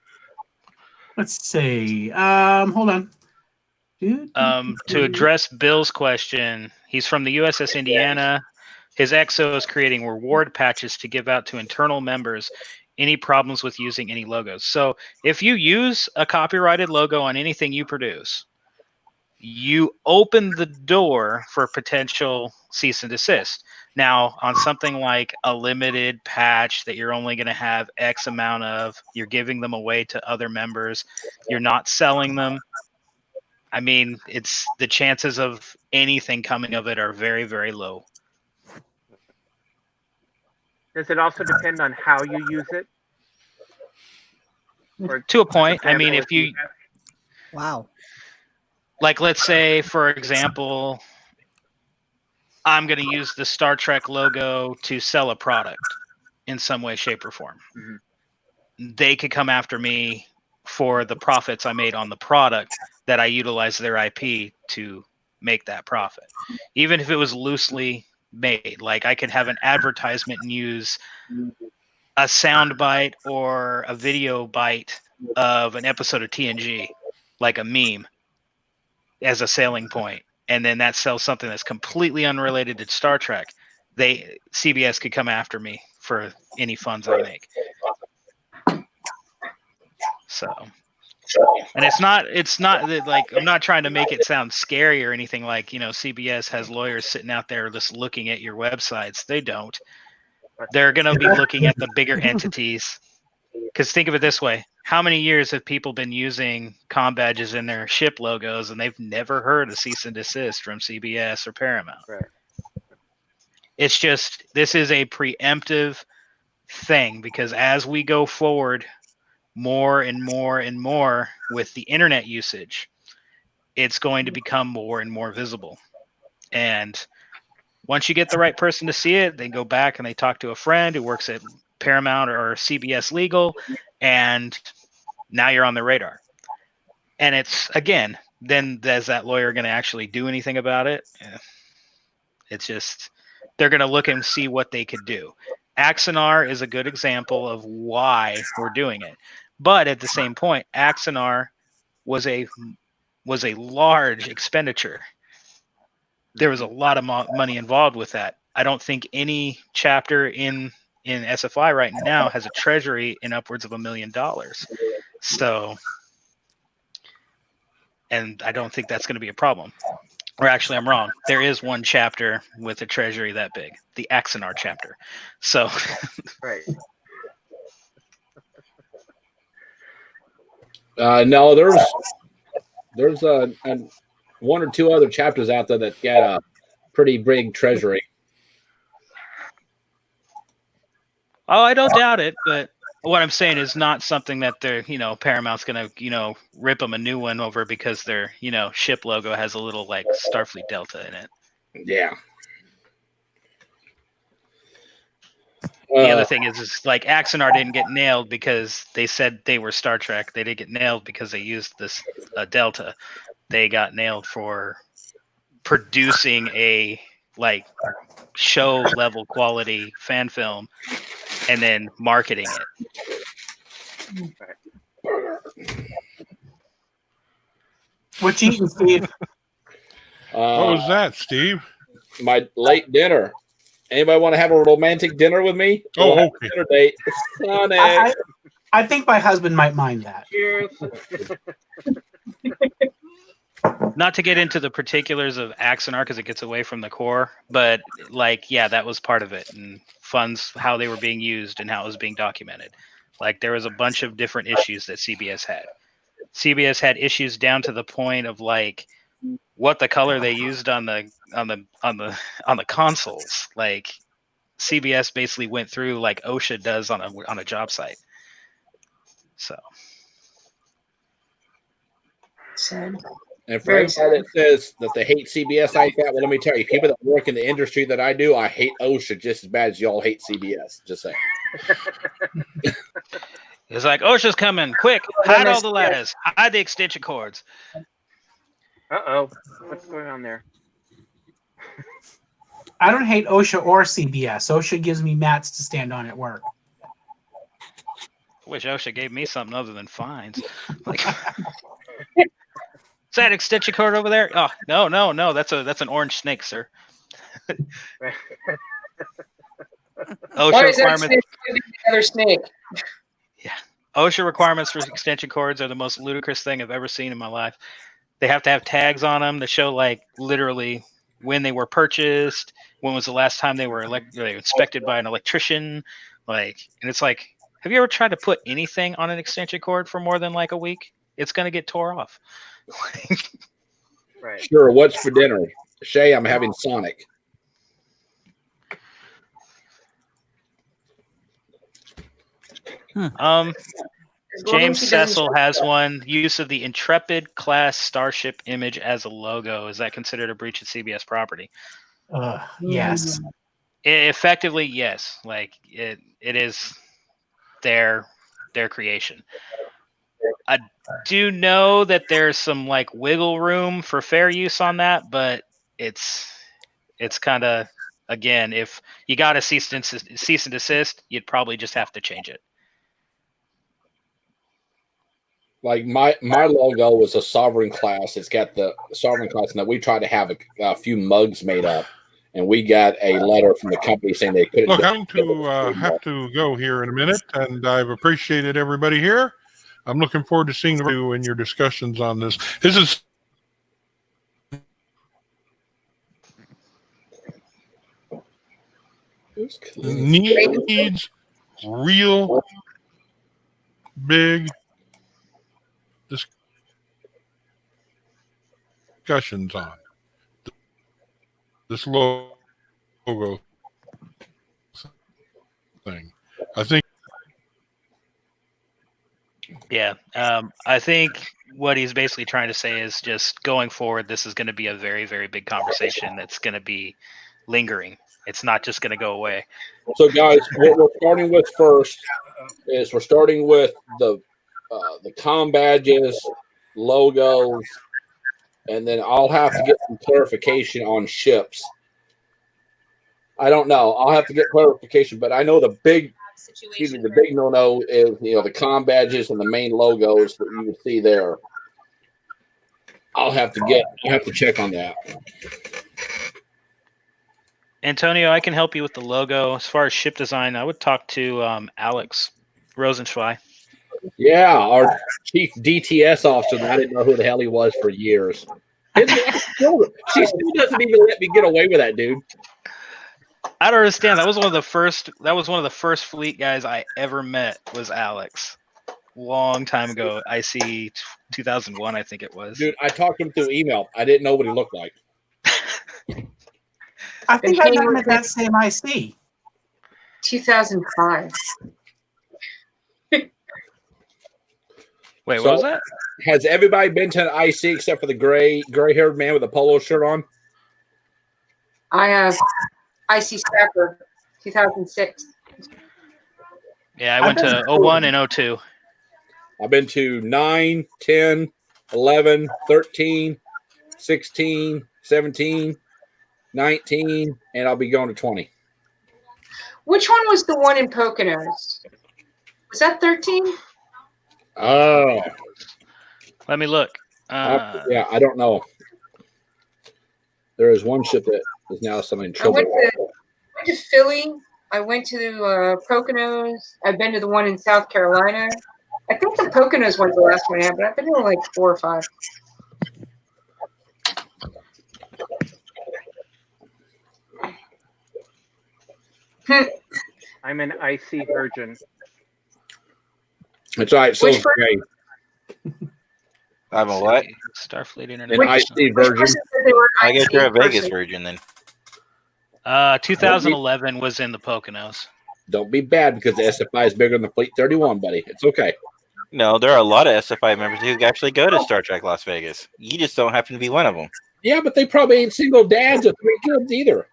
let's see. Hold on. To address Bill's question, he's from the USS Indiana. His XO is creating reward patches to give out to internal members. Any problems with using any logos? So if you use a copyrighted logo on anything you produce, you open the door for potential cease and desist. Now, on something like a limited patch that you're only going to have X amount of, you're giving them away to other members, you're not selling them. It's the chances of anything coming of it are very, very low. Does it also depend on how you use it? Or, To a point. example, If you Wow. like, let's say, for example, I'm going to use the Star Trek logo to sell a product in some way, shape, or form. Mhm. They could come after me for the profits I made on the product that I utilize their IP to make that profit. Even if it was loosely made, like I could have an advertisement and use a sound bite or a video bite of an episode of TNG, like a meme, as a selling point, and then that sells something that's completely unrelated to Star Trek. CBS could come after me for any funds I make. So, and it's not like, I'm not trying to make it sound scary or anything, like, CBS has lawyers sitting out there just looking at your websites. They don't. They're going to be looking at the bigger entities. Because think of it this way: how many years have people been using comm badges in their ship logos, and they've never heard a cease and desist from CBS or Paramount? Right. It's just, this is a preemptive thing, because as we go forward more and more and more with the internet usage, it's going to become more and more visible. And once you get the right person to see it, they go back and they talk to a friend who works at Paramount or CBS Legal, and now you're on the radar. And it's, again, then is that lawyer going to actually do anything about it? It's just, they're going to look and see what they could do. Axonar is a good example of why we're doing it. But at the same point, Axonar was a large expenditure. There was a lot of money involved with that. I don't think any chapter in SFI right now has a treasury in upwards of $1 million. So, and I don't think that's going to be a problem. Or actually, I'm wrong. There is one chapter with a treasury that big, the Axonar chapter. So, Right. No, there's one or two other chapters out there that get a pretty big treasury. oh, I don't doubt it, but what I'm saying is not something that they're, Paramount's going to, rip them a new one over because their, ship logo has a little like Starfleet Delta in it. Yeah. The other thing is like Axonar didn't get nailed because they said they were Star Trek. They didn't get nailed because they used this Delta. They got nailed for producing a like show level quality fan film and then marketing it. What you eating, Steve? What was that, Steve? My late dinner. Anybody want to have a romantic dinner with me? Oh, We'll have okay. a dinner date. Sonic. I think my husband might mind that. Cheers. Not to get into the particulars of Axonar because it gets away from the core, but like, yeah, that was part of it, and funds, how they were being used and how it was being documented. Like, there was a bunch of different issues that CBS had. CBS had issues down to the point of like what the color they used on the consoles. Like, CBS basically went through like OSHA does on a job site. So. Sad. And for anybody that says that they hate CBS like that, well, let me tell you, people that work in the industry that I do, I hate OSHA just as bad as y'all hate CBS. Just saying. It's like, OSHA's coming, quick, hide all the letters, hide the extension cords. Uh-oh. What's going on there? I don't hate OSHA or CBS. OSHA gives me mats to stand on at work. I wish OSHA gave me something other than fines. Like, is that extension cord over there? Oh, no. That's an orange snake, sir. Why OSHA is that requirements. snake the other snake? Yeah, OSHA requirements for extension cords are the most ludicrous thing I've ever seen in my life. They have to have tags on them to show like literally when they were purchased, when was the last time they were inspected by an electrician, like, and it's like, have you ever tried to put anything on an extension cord for more than like a week? It's gonna get tore off. Right. Sure. What's for dinner? Shay, I'm having Sonic. James Cecil has one. Use of the Intrepid class starship image as a logo. Is that considered a breach of CBS property? Yes. Effectively, yes. Like it is their creation. I do know that there's some like wiggle room for fair use on that, but it's kind of, again, if you got a cease and desist, you'd probably just have to change it. Like my logo was a sovereign class. It's got the sovereign class, and we tried to have a few mugs made up, and we got a letter from the company saying they couldn't. Look, I'm going to have to go here in a minute, and I've appreciated everybody here. I'm looking forward to seeing you in your discussions on this. This is needs real big discussions on this logo thing. I think. Yeah, I think what he's basically trying to say is just going forward, this is going to be a very, very big conversation that's going to be lingering. It's not just going to go away. So, guys, what we're starting with first is we're starting with the comm badges, logos, and then I'll have to get some clarification on ships. I don't know. I'll have to get clarification, but I know the big no-no is the comm badges and the main logos that you would see there. I'll have to check on that. Antonio, I can help you with the logo. As far as ship design, I would talk to Alex Rosenschweig. Yeah, our chief DTS officer. I didn't know who the hell he was for years. She still doesn't even let me get away with that, dude. I don't understand. That was one of the first fleet guys I ever met was Alex. Long time ago. IC 2001, I think it was. Dude, I talked to him through email. I didn't know what he looked like. I think I met him at that same IC. 2005. Wait, what was that? Has everybody been to an IC except for the gray-haired man with a polo shirt on? I have IC Scrapper, 2006. Yeah, I went to 01 and 02. I've been to 9, 10, 11, 13, 16, 17, 19, and I'll be going to 20. Which one was the one in Poconos? Was that 13? Oh. Let me look. Yeah, I don't know. There is one ship that is now something in trouble. I went to Philly. I went to Poconos. I've been to the one in South Carolina. I think the Poconos one's the last one I had, but I've been to like 4 or 5. I'm an IC virgin. That's right. So great. I'm a what? Starfleet An International. IC virgin. I guess you're a Vegas virgin then. 2011 was in the Poconos. Don't be bad because the SFI is bigger than the Fleet 31, buddy. It's okay. No, there are a lot of SFI members who actually go to Star Trek Las Vegas. You just don't happen to be one of them. Yeah, but they probably ain't single dads with 3 kids either.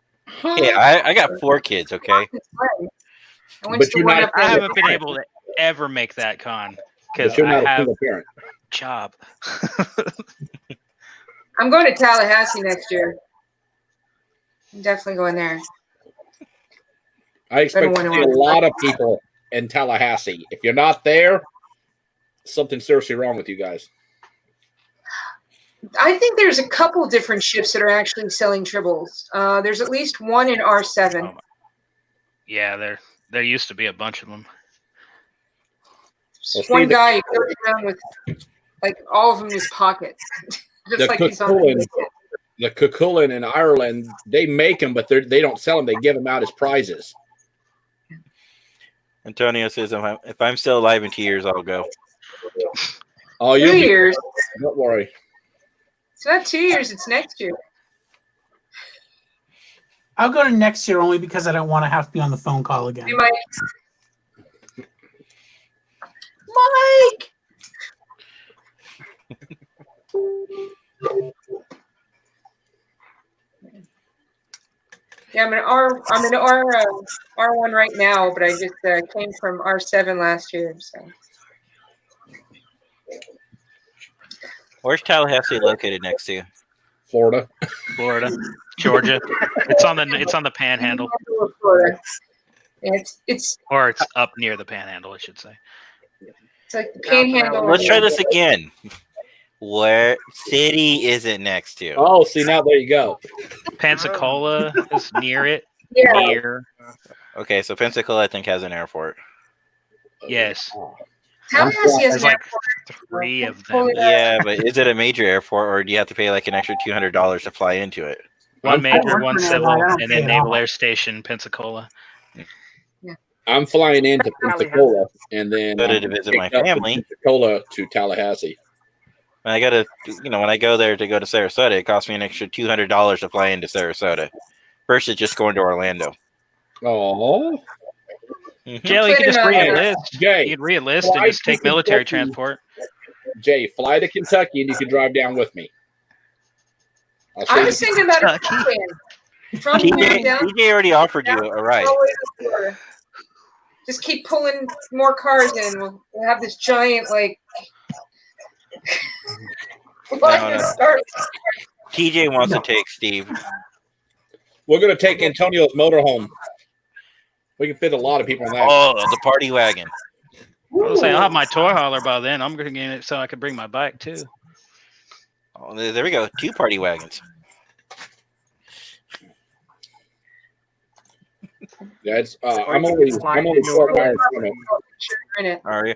Yeah, I got 4 kids, okay? But you're not. I haven't been able to ever make that con because You're I not a have single parent. job. I'm going to Tallahassee next year. I'm definitely going there. I expect to see a lot of people in Tallahassee. If you're not there, something's seriously wrong with you guys. I think there's a couple different ships that are actually selling tribbles. There's at least one in R7. Yeah, there used to be a bunch of them. One guy goes around with like all of them in his pockets, just like he's on the Cuchulainn in Ireland. They make them, but they don't sell them. They give them out as prizes. Antonio says, if I'm still alive in 2 years, I'll go. Oh, 2 years. Don't worry. It's not 2 years. It's next year. I'll go to next year only because I don't want to have to be on the phone call again. Hey, Mike. Mike. Yeah, I'm in R1 right now, but I just came from R7 last year. So Where's Tallahassee located next to? Florida. Florida, Georgia. It's on the Panhandle, Florida. It's or it's up near the Panhandle, I should say. it's like the Panhandle. Let's try this again. Where city is it next to? Oh, see now there you go. Pensacola is near it. Yeah. Near. Okay, so Pensacola, I think, has an airport. Yes. Tallahassee has There's an like airport. 3 of them. Yeah, but is it a major airport, or do you have to pay like an extra $200 to fly into it? One major, work one for civil, Navy, I don't and pay then at Naval all. Air Station, Pensacola. I'm flying into Pensacola and then Go to visit my picked up from family. Pensacola to Tallahassee. And I gotta, when I go there to go to Sarasota, it costs me an extra $200 to fly into Sarasota versus just going to Orlando. Oh, Jelly, you can just Put it on- re-enlist. Jay, You can re-enlist and fly just take to military Kentucky. transport. Jay, fly to Kentucky and you can drive down with me. I'll show I you. was thinking about it Kentucky. from here TJ, down TJ already offered you a ride. all the way to Florida. Just keep pulling more cars in. We'll have this giant like. No. TJ wants to take Steve. We're going to take Antonio's motorhome. We can fit a lot of people in that. Oh, the party wagon. I was saying, I'll have my toy hauler by then. I'm going to get it so I can bring my bike too. Oh, there we go. 2 party wagons. That's Or I'm you only can fly I'm only to 12 New hours Orleans. from it. In it. Are you?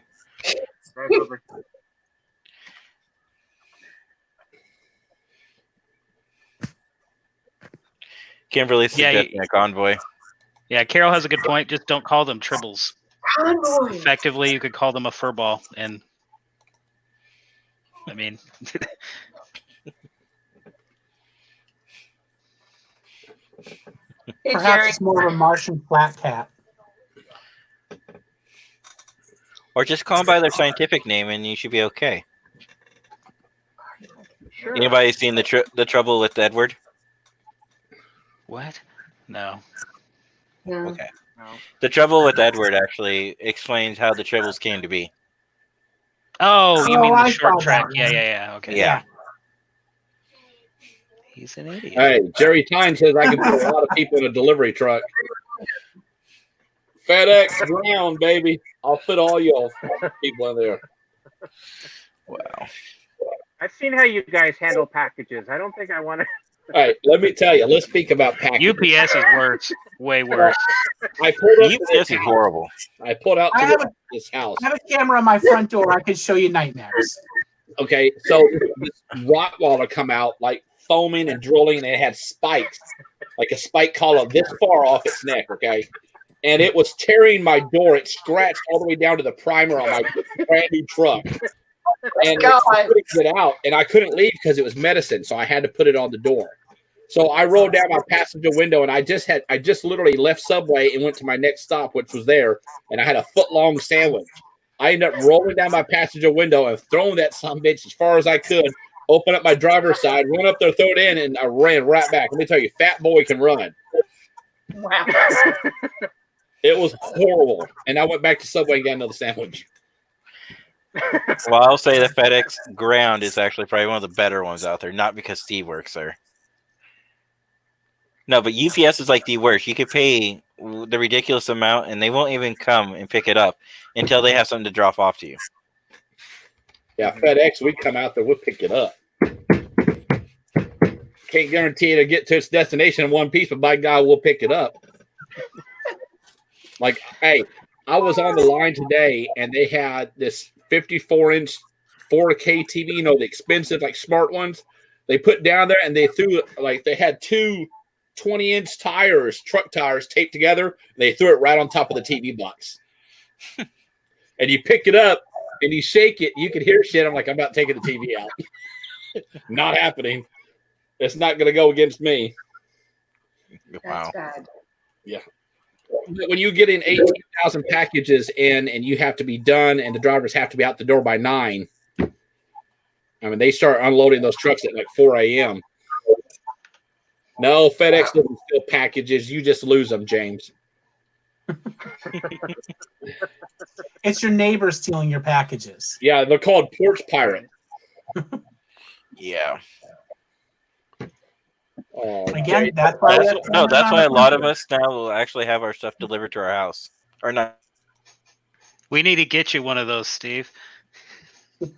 Drive over. Kimberly's Yeah, suggesting a convoy. Yeah, Carol has a good point. Just don't call them tribbles. Convoy. Effectively, you could call them a furball. And I mean, Hey, Perhaps Jerry. it's more of a Martian flat cat. Or just call them by their scientific name and you should be okay. Sure. Anybody seen the Trouble with Edward? what? No. No. Okay. No. The Trouble with Edward actually explains how the Tribbles came to be. Oh, you Oh, mean the I short saw track? that Yeah, one. yeah. Okay. Yeah. He's an idiot. Hey, Jerry Tyne says I can put a lot of people in a delivery truck. FedEx ground, baby. I'll fit all y'all people in there. Wow. I've seen how you guys handle packages. I don't think I want to. All right, let me tell you. Let's speak about packages. UPS is worse. Way worse. I pulled up to UPS this is house. horrible. I pulled out I to have this house. I have a camera on my front door. I could show you nightmares. Okay, so this Rottweiler come out like foaming and drilling, and it had spikes, like a spike collar this far off its neck. Okay, and it was tearing my door. It scratched all the way down to the primer on my brand new truck. And God. I couldn't get out, and I couldn't leave because it was medicine, so I had to put it on the door. So I rolled down my passenger window, and I just literally left Subway and went to my next stop, which was there, and I had a foot-long sandwich. I ended up rolling down my passenger window and throwing that sumbitch as far as I could, open up my driver's side, run up there, throw it in, and I ran right back. Let me tell you, fat boy can run. Wow. It was horrible. And I went back to Subway and got another sandwich. Well, I'll say the FedEx ground is actually probably one of the better ones out there, not because Steve works there. No, but UPS is like the worst. You could pay the ridiculous amount, and they won't even come and pick it up until they have something to drop off to you. Yeah, FedEx, we come out there, we'll pick it up. Can't guarantee it'll get to its destination in one piece, but by God, we'll pick it up. Like, hey, I was on the line today, and they had this 54-inch 4K TV, you know, the expensive, like, smart ones. They put down there, and they threw, like, they had two 20-inch tires, truck tires, taped together. And they threw it right on top of the TV box. And you pick it up, and you shake it, you can hear shit. I'm like, I'm about taking the TV out. Not happening. It's not going to go against me. Wow. That's bad. When you get in 18,000 packages in and you have to be done and the drivers have to be out the door by 9, I mean, they start unloading those trucks at like 4 a.m. No, FedEx doesn't steal packages. You just lose them, James. It's your neighbor stealing your packages. Yeah, they're called porch pirate. Yeah. Again, that's why That's why a lot of us now will actually have our stuff delivered to our house. Or not. We need to get you one of those, Steve.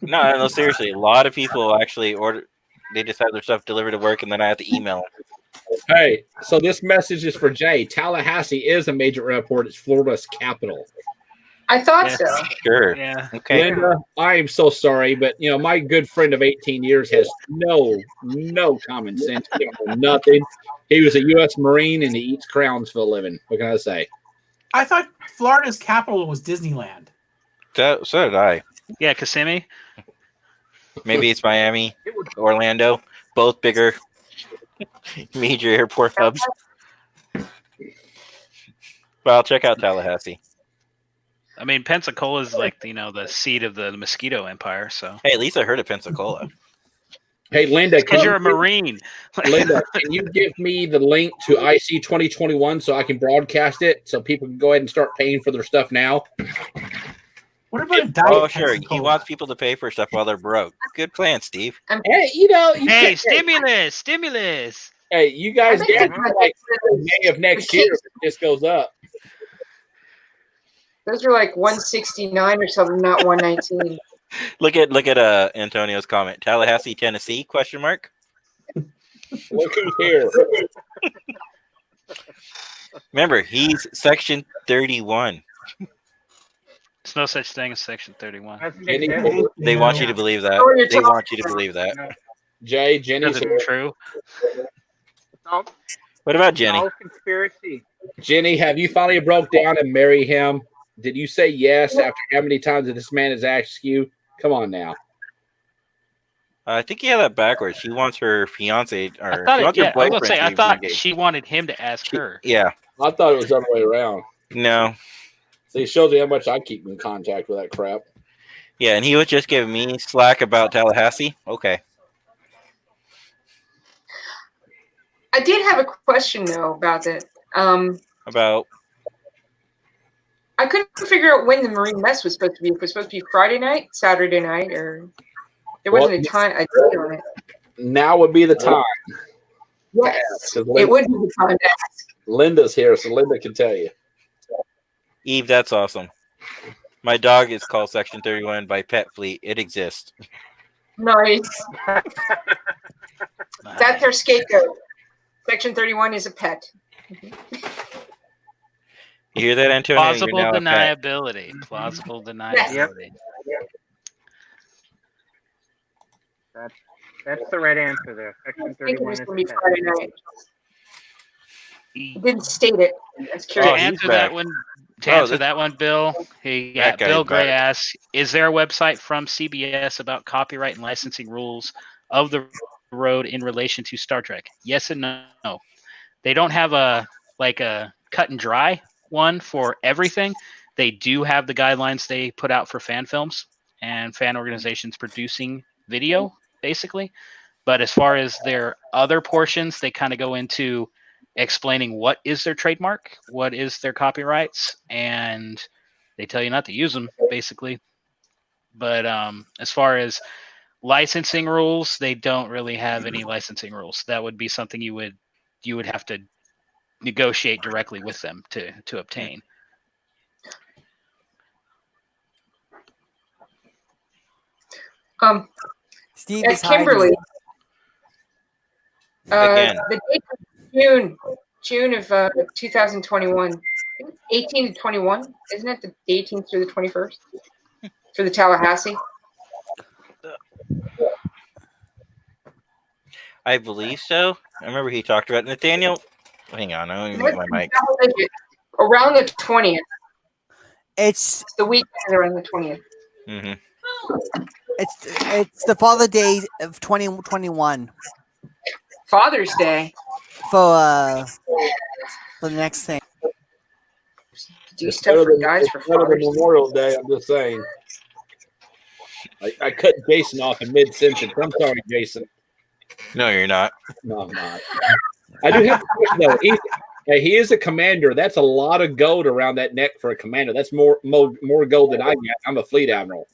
No, seriously. A lot of people actually order. They just have their stuff delivered to work, and then I have to email them. Hey, so this message is for Jay. Tallahassee is a major airport. It's Florida's capital. I thought Yeah. so. Sure. Yeah. Okay. Linda, I am so sorry, but my good friend of 18 years has no common sense. He don't know nothing. He was a U.S. Marine and he eats crowns for a living. What can I say? I thought Florida's capital was Disneyland. So did I. Yeah, Kissimmee. Maybe it's Miami, Orlando, both bigger major airport hubs. Well, check out Tallahassee. I mean, Pensacola is like the seat of the mosquito empire. So Hey, at least I heard of Pensacola. Hey, Linda, because you're a Marine. Linda, can you give me the link to IC 2021 so I can broadcast it so people can go ahead and start paying for their stuff now? What about a diet? Oh, sure. Pensacola? He wants people to pay for stuff while they're broke. Good plan, Steve. Hey, Hey, stimulus. Hey, you guys I think get it's like May of next year if it just goes up. Those are like 169 or something, not 119. Look at Antonio's comment. Tallahassee, Tennessee? Question mark. Look who's here. Remember, he's Section 31. There's no such thing as Section 31. They want you to believe that. Oh, you're They talking want you to believe that. Jay, Jenny's Is here. it true? What about Jenny? All conspiracy. Jenny, have you finally broke down and marry him? Did you say yes after how many times that this man has asked you? Come on now. I think you have that backwards. She wants her fiance or I thought she wants her I was boyfriend gonna say to I be thought engaged. she wanted him to ask her. Yeah. I thought it was the other way around. No. See, it shows you how much I keep in contact with that crap. Yeah, and he was just giving me slack about Tallahassee. Okay. I did have a question though about that. About I couldn't figure out when the Marine Mess was supposed to be. If it was supposed to be Friday night, Saturday night, or there wasn't a time I did on it. Now would be the time. Yes, Because it would be the time to ask. Linda's here, so Linda can tell you. Eve, that's awesome. My dog is called Section 31 by Pet Fleet. It exists. Nice. That's our scapegoat. Section 31 is a pet. You hear that, Antonio? Plausible You're now a pet. deniability. Plausible deniability. That's the right answer there. Section I think it 31 was is going to be pet. Friday night. It didn't state it. That's To curious. he's answer back. that one, Bill. That guy's Bill Gray back. asks, is there a website from CBS about copyright and licensing rules of the road in relation to Star Trek? Yes and no. They don't have a cut and dry one for everything. They do have the guidelines they put out for fan films and fan organizations producing video, basically. But as far as their other portions, they kind of go into explaining what is their trademark, what is their copyrights, and they tell you not to use them, basically. But as far as licensing rules, they don't really have any licensing rules. That would be something you would have to negotiate directly with them to obtain. Steve At is hiding. Kimberly, Again. the date of June of 2021, 18 to 21, isn't it the 18th through the 21st for the Tallahassee? I believe so. I remember he talked about it. Nathaniel. Hang on, I'm going to mute my mic. Around the 20th. It's The weekend around the 20th. Mm-hmm. it's the Father Day of 2021 Father's Day. for the next thing. Do stuff for guys for Better than Father's Day. Memorial Day, I'm just saying. I cut Jason off in mid-sentence. I'm sorry, Jason. No, you're not. No, I'm not. I do have a question, though. He is a commander. That's a lot of gold around that neck for a commander. That's more gold than I get. I'm a fleet admiral.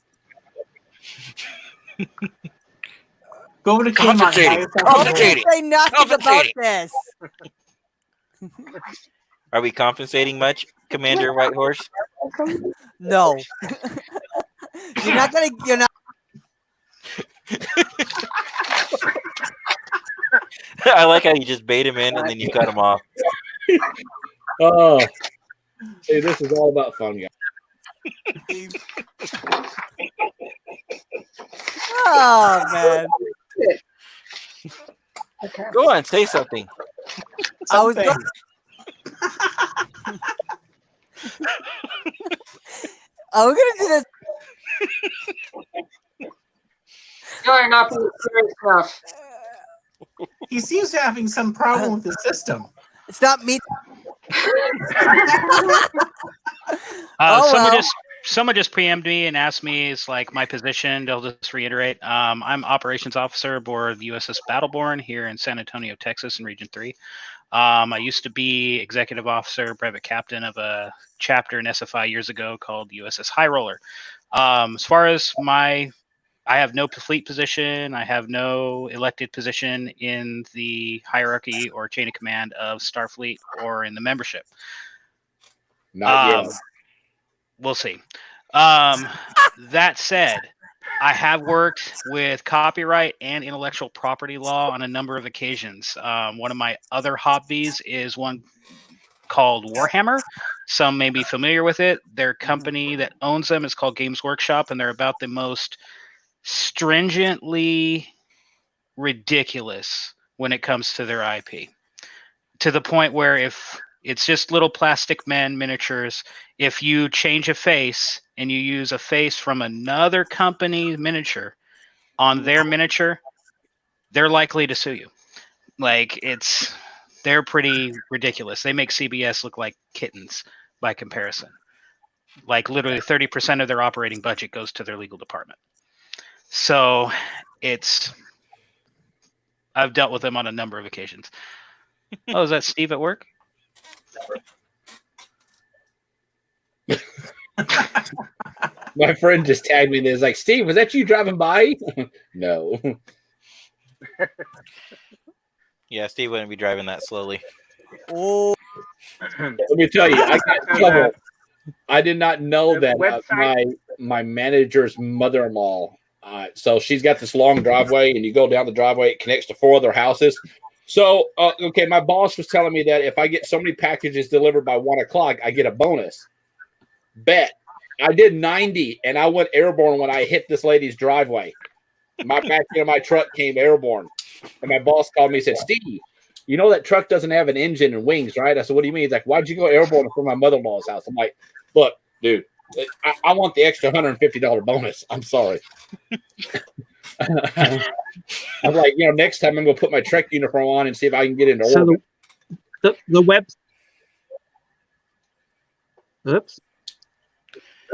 Go over to Kmart. and buy Concentrating. yourself a Oh, roll. Complicated. say nothing about Complicated. this. Are we compensating much, Commander Whitehorse? No. You're not. I like how you just bait him in and then you cut him off. Oh, hey, this is all about fun, guys. Oh man. Okay. Go on, say something. I was Something. gonna do this. You are not being serious enough. He seems to be having some problem with the system. It's not me. Someone just preempted me and asked me, is like my position. I'll just reiterate. I'm operations officer aboard the USS Battleborn here in San Antonio, Texas, in Region 3. I used to be executive officer, private captain of a chapter in SFI years ago called USS High Roller. As far as I have no fleet position. I have no elected position in the hierarchy or chain of command of Starfleet or in the membership. Not yet. We'll see. That said, I have worked with copyright and intellectual property law on a number of occasions. One of my other hobbies is one called Warhammer. Some may be familiar with it. Their company that owns them is called Games Workshop, and they're about the most stringently ridiculous when it comes to their IP. To the point where if it's just little plastic men miniatures, if you change a face and you use a face from another company's miniature on their miniature, they're likely to sue you. They're pretty ridiculous. They make CBS look like kittens by comparison. Like literally 30% of their operating budget goes to their legal department. So I've dealt with them on a number of occasions. Oh, is that Steve at work? My friend just tagged me and is like, Steve, was that you driving by? No. Yeah, Steve wouldn't be driving that slowly. Oh. Let me tell you, I got in trouble. I did not know The that website- my manager's mother-in-law. So she's got this long driveway, and you go down the driveway, it connects to 4 other houses. So, okay, my boss was telling me that if I get so many packages delivered by 1 o'clock, I get a bonus. Bet. I did 90, and I went airborne when I hit this lady's driveway. My back end of my truck came airborne. And my boss called me and said, Steve, you know that truck doesn't have an engine and wings, right? I said, what do you mean? He's like, why'd you go airborne from my mother-in-law's house? I'm like, look, dude, I want the extra $150 bonus. I'm sorry. I'm like, next time I'm going to put my Trek uniform on and see if I can get into orbit. The web. Oops.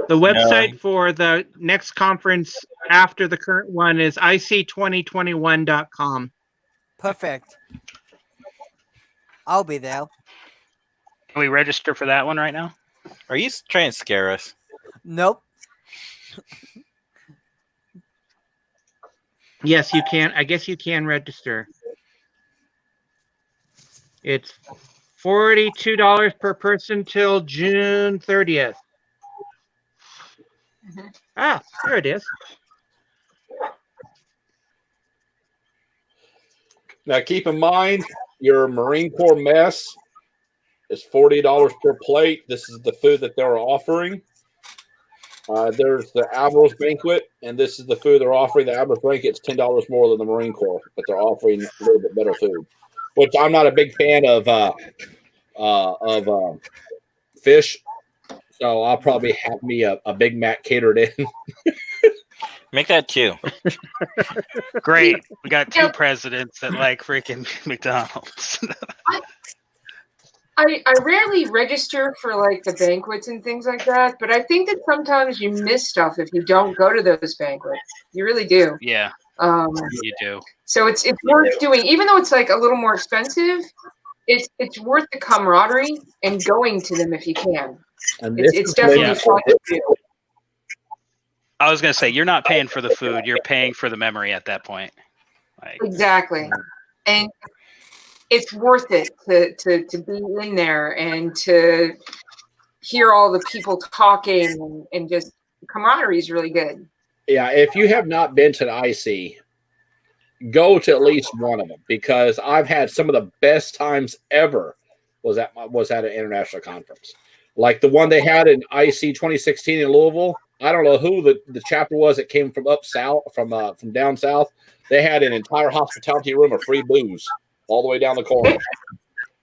The website for the next conference after the current one is ic2021.com. Perfect. I'll be there. Can we register for that one right now? Are you trying to scare us? Nope. Yes, you can. I guess you can register. It's $42 per person till June 30th. Ah, there it is. Now, keep in mind, your Marine Corps mess is $40 per plate. This is the food that they're offering. There's the Admiral's Banquet, and this is the food they're offering. The Admiral's Banquet is $10 more than the Marine Corps, but they're offering a little bit better food, which I'm not a big fan of fish. So I'll probably have me a Big Mac catered in. Make that 2. Great. We got 2 presidents that like freaking McDonald's. I rarely register for like the banquets and things like that, but I think that sometimes you miss stuff if you don't go to those banquets. You really do. Yeah, Um, you do. so it's worth doing, even though it's like a little more expensive. It's worth the camaraderie and going to them if you can. And It's definitely fun to do. I was going to say, you're not paying for the food. You're paying for the memory at that point. Like, Exactly. And it's worth it to be in there and to hear all the people talking and just the camaraderie is really good. Yeah, if you have not been to the IC, go to at least one of them because I've had some of the best times ever was at an international conference. Like the one they had in IC 2016 in Louisville. I don't know who the chapter was that came from up south, from down south. They had an entire hospitality room of free booze all the way down the corner.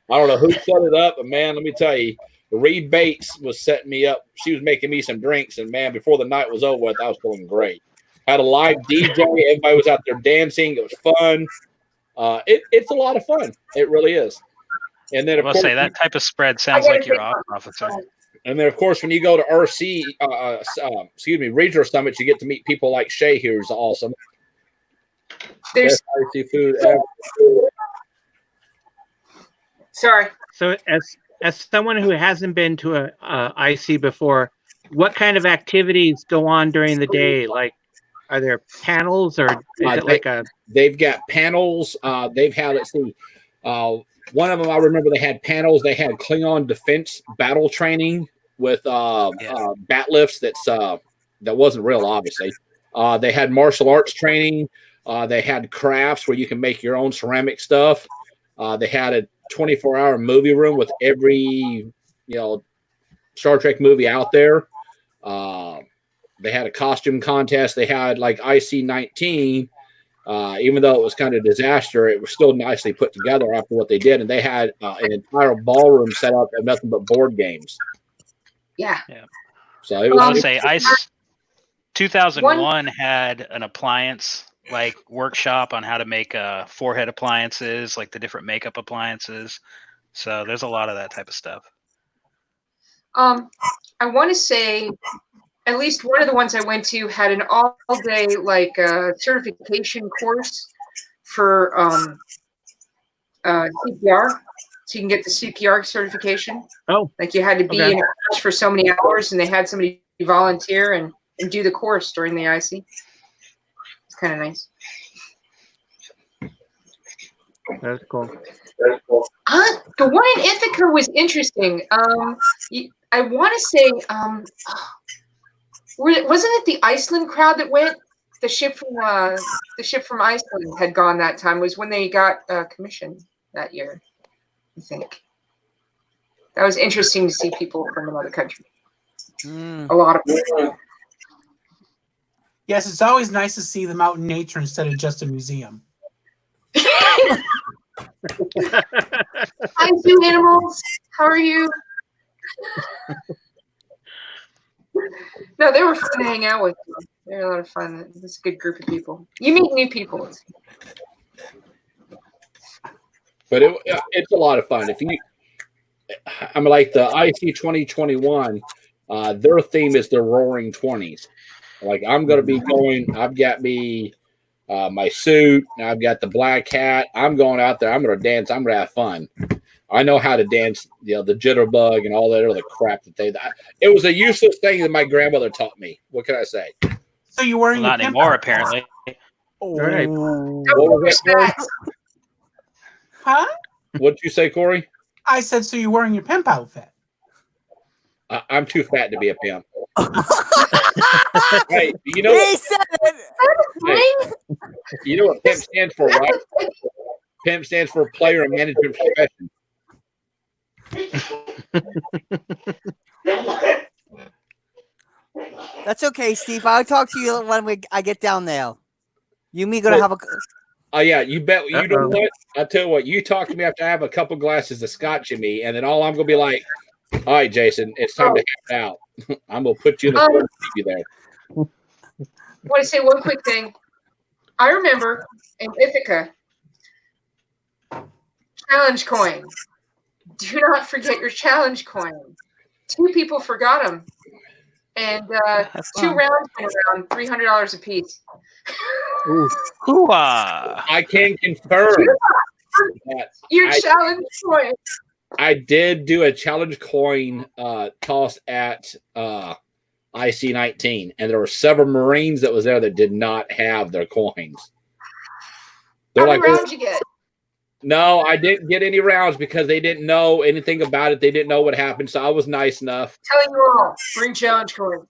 I don't know who set it up, but man, let me tell you, Reed Bates was setting me up. She was making me some drinks, and man, before the night was over with, I was feeling great. Had a live DJ. Everybody was out there dancing. It was fun. It's a lot of fun. It really is. And then, I of will course, say that type of spread sounds like your officer. and then, of course, when you go to RC, regional summits, you get to meet people like Shay, who's awesome. There's best RC food ever. sorry. So, as someone who hasn't been to a IC before, what kind of activities go on during the day? Like, are there panels, or is it like a? They've got panels. They've had, let's see, one of them I remember they had panels. They had Klingon defense battle training with bat lifts. That wasn't real, obviously. They had martial arts training. They had crafts where you can make your own ceramic stuff. They had a 24-hour movie room with every Star Trek movie out there. They had a costume contest. They had like IC-19. Even though it was kind of a disaster, it was still nicely put together after what they did. And they had an entire ballroom set up and nothing but board games. Yeah. So it was. I'll say ICE 2001 had an appliance like workshop on how to make forehead appliances, like the different makeup appliances. So there's a lot of that type of stuff. I want to say at least one of the ones I went to had an all-day like certification course for CPR, so you can get the CPR certification. Oh, like you had to be in a course for so many hours, and they had somebody volunteer and do the course during the IC. It's kind of nice. That's cool. The one in Ithaca was interesting. I want to say, wasn't it the Iceland crowd that went? The ship from Iceland had gone that time. Was when they got commissioned that year. I think that was interesting to see people from another country. A lot of people. Yes, it's always nice to see them out in nature instead of just a museum. Hi, zoo animals. How are you? No, they were fun to hang out with. They were a lot of fun. It's a good group of people. You meet new people. But it's a lot of fun. I'm like the IC 2021. Their theme is the Roaring 20s. Like I'm going to be going. I've got me my suit. I've got the black hat. I'm going out there. I'm going to dance. I'm going to have fun. I know how to dance. The jitterbug and all that other crap that it was a useless thing that my grandmother taught me. What can I say? So you're wearing not anymore, apparently. Oh. Right. What was that, Corey? Huh? What'd you say, Corey? I said, so you're wearing your pimp outfit. I'm too fat to be a pimp. Hey, you know He said it. Hey, you know what pimp stands for, right? Pimp stands for player and management profession. That's okay, Steve. I'll talk to you when I get down there. You and me gonna have a. Oh yeah, you bet. You know what? I tell you what. You talk to me after I have a couple glasses of scotch in me, and then all I'm gonna be like, "All right, Jason, it's time to head out. I'm gonna put you in the front and leave you there." I want to say one quick thing. I remember in Ithaca, challenge coin. Do not forget your challenge coin. 2 people forgot them, and 2 rounds went around, $300 a piece. I can confirm that your challenge coin. I did do a challenge coin toss at IC-19, and there were several Marines that was there that did not have their coins. They're How like, many rounds you get? no, I didn't get any rounds because they didn't know anything about it. They didn't know what happened. So I was nice enough. Telling you all, bring challenge coins.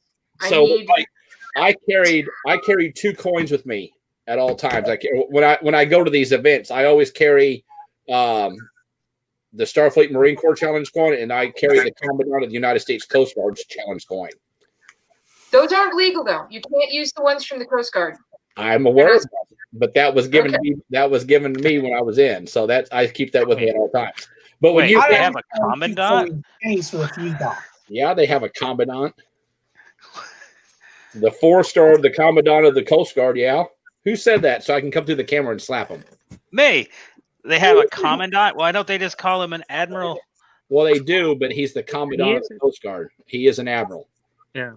So like, I carried 2 coins with me at all times. When I go to these events, I always carry the Starfleet Marine Corps challenge coin, and I carry the Commandant of the United States Coast Guard's challenge coin. Those aren't legal though. You can't use the ones from the Coast Guard. I'm aware of that, but that was given to me. That was given to me when I was in, so that I keep that with me at all times. But when Wait, they have a commandant? For the fuse box. Yeah, they have a commandant. The 4-star, the commandant of the Coast Guard. Yeah, who said that? So I can come through the camera and slap him. Me. They have a commandant. Why don't they just call him an admiral? Well, they do, but he's the commandant of the Coast Guard. He is an admiral. Yeah.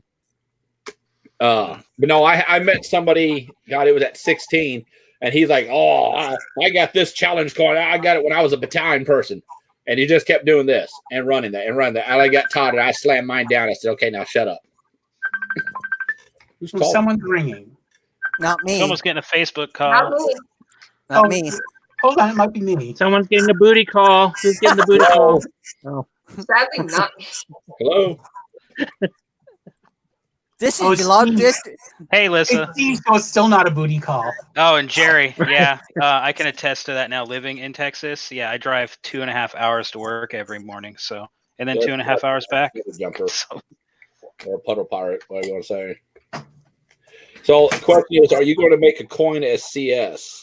But no, I met somebody. God, it was at 16, and he's like, "Oh, I got this challenge coin. I got it when I was a battalion person." And he just kept doing this and running that and running that. And I got tired, and I slammed mine down. I said, "Okay, now shut up." Who's calling? Someone's ringing. Not me. Someone's getting a Facebook Not call. me. Not me. Hold on, it might be me. Someone's getting a booty call. Who's getting the booty call? Oh. Sadly, not me. Hello. This Oh, is it's love me. this. Hey, Lissa. So it's still not a booty call. Oh, and Jerry. Yeah, I can attest to that now. Living in Texas, yeah, I drive 2.5 hours to work every morning. So, and then 2.5 hours back. Jumper So, or a puddle pirate. What do you want to say? So, the question is: are you going to make a coin as CS?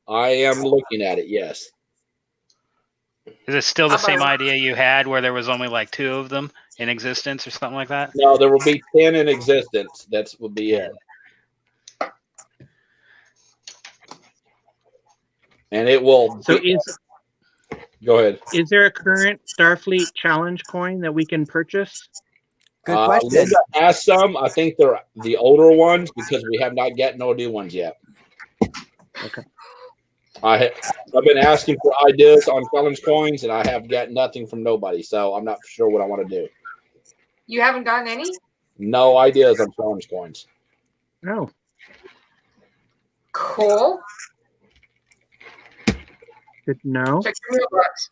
I am looking at it. Yes. is it still the same idea you had, where there was only like 2 of them in existence, or something like that? No, there will be 10 in existence. That will be it. And it will. So Go ahead. is there a current Starfleet challenge coin that we can purchase? Good question. Linda has some. I think they're the older ones because we have not gotten no new ones yet. Okay. I've been asking for ideas on challenge coins, and I have got nothing from nobody. So I'm not sure what I want to do. You haven't gotten any? No ideas on challenge coins. No. Cool. Good to know. Check your mailbox.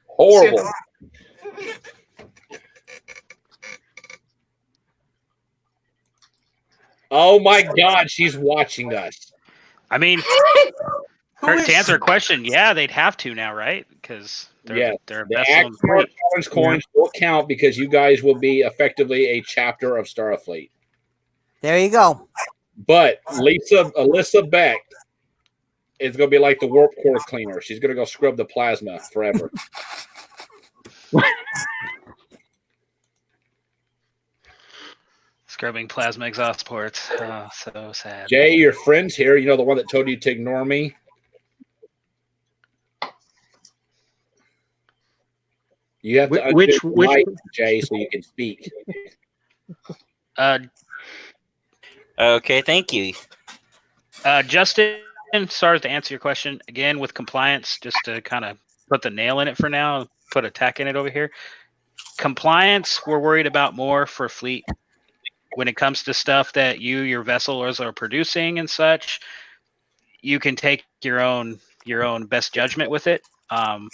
Horrible. Oh my God, she's watching us. I mean, Who is to answer her question, yeah, they'd have to now, right? Because they're a The vessel. actual challenge coins will count because you guys will be effectively a chapter of Starfleet. There you go. But Alyssa Beck is going to be like the warp core cleaner. She's going to go scrub the plasma forever. Scrubbing plasma exhaust ports. Oh, so sad. Jay, your friend's here. You know, the one that told you to ignore me? You have to Which mic, Jay, so you can speak. Okay, thank you. Justin, sorry to answer your question again with compliance, just to kind of put the nail in it for now, put a tack in it over here. Compliance, we're worried about more for fleet. When it comes to stuff that your vessels are producing and such, you can take your own best judgment with it.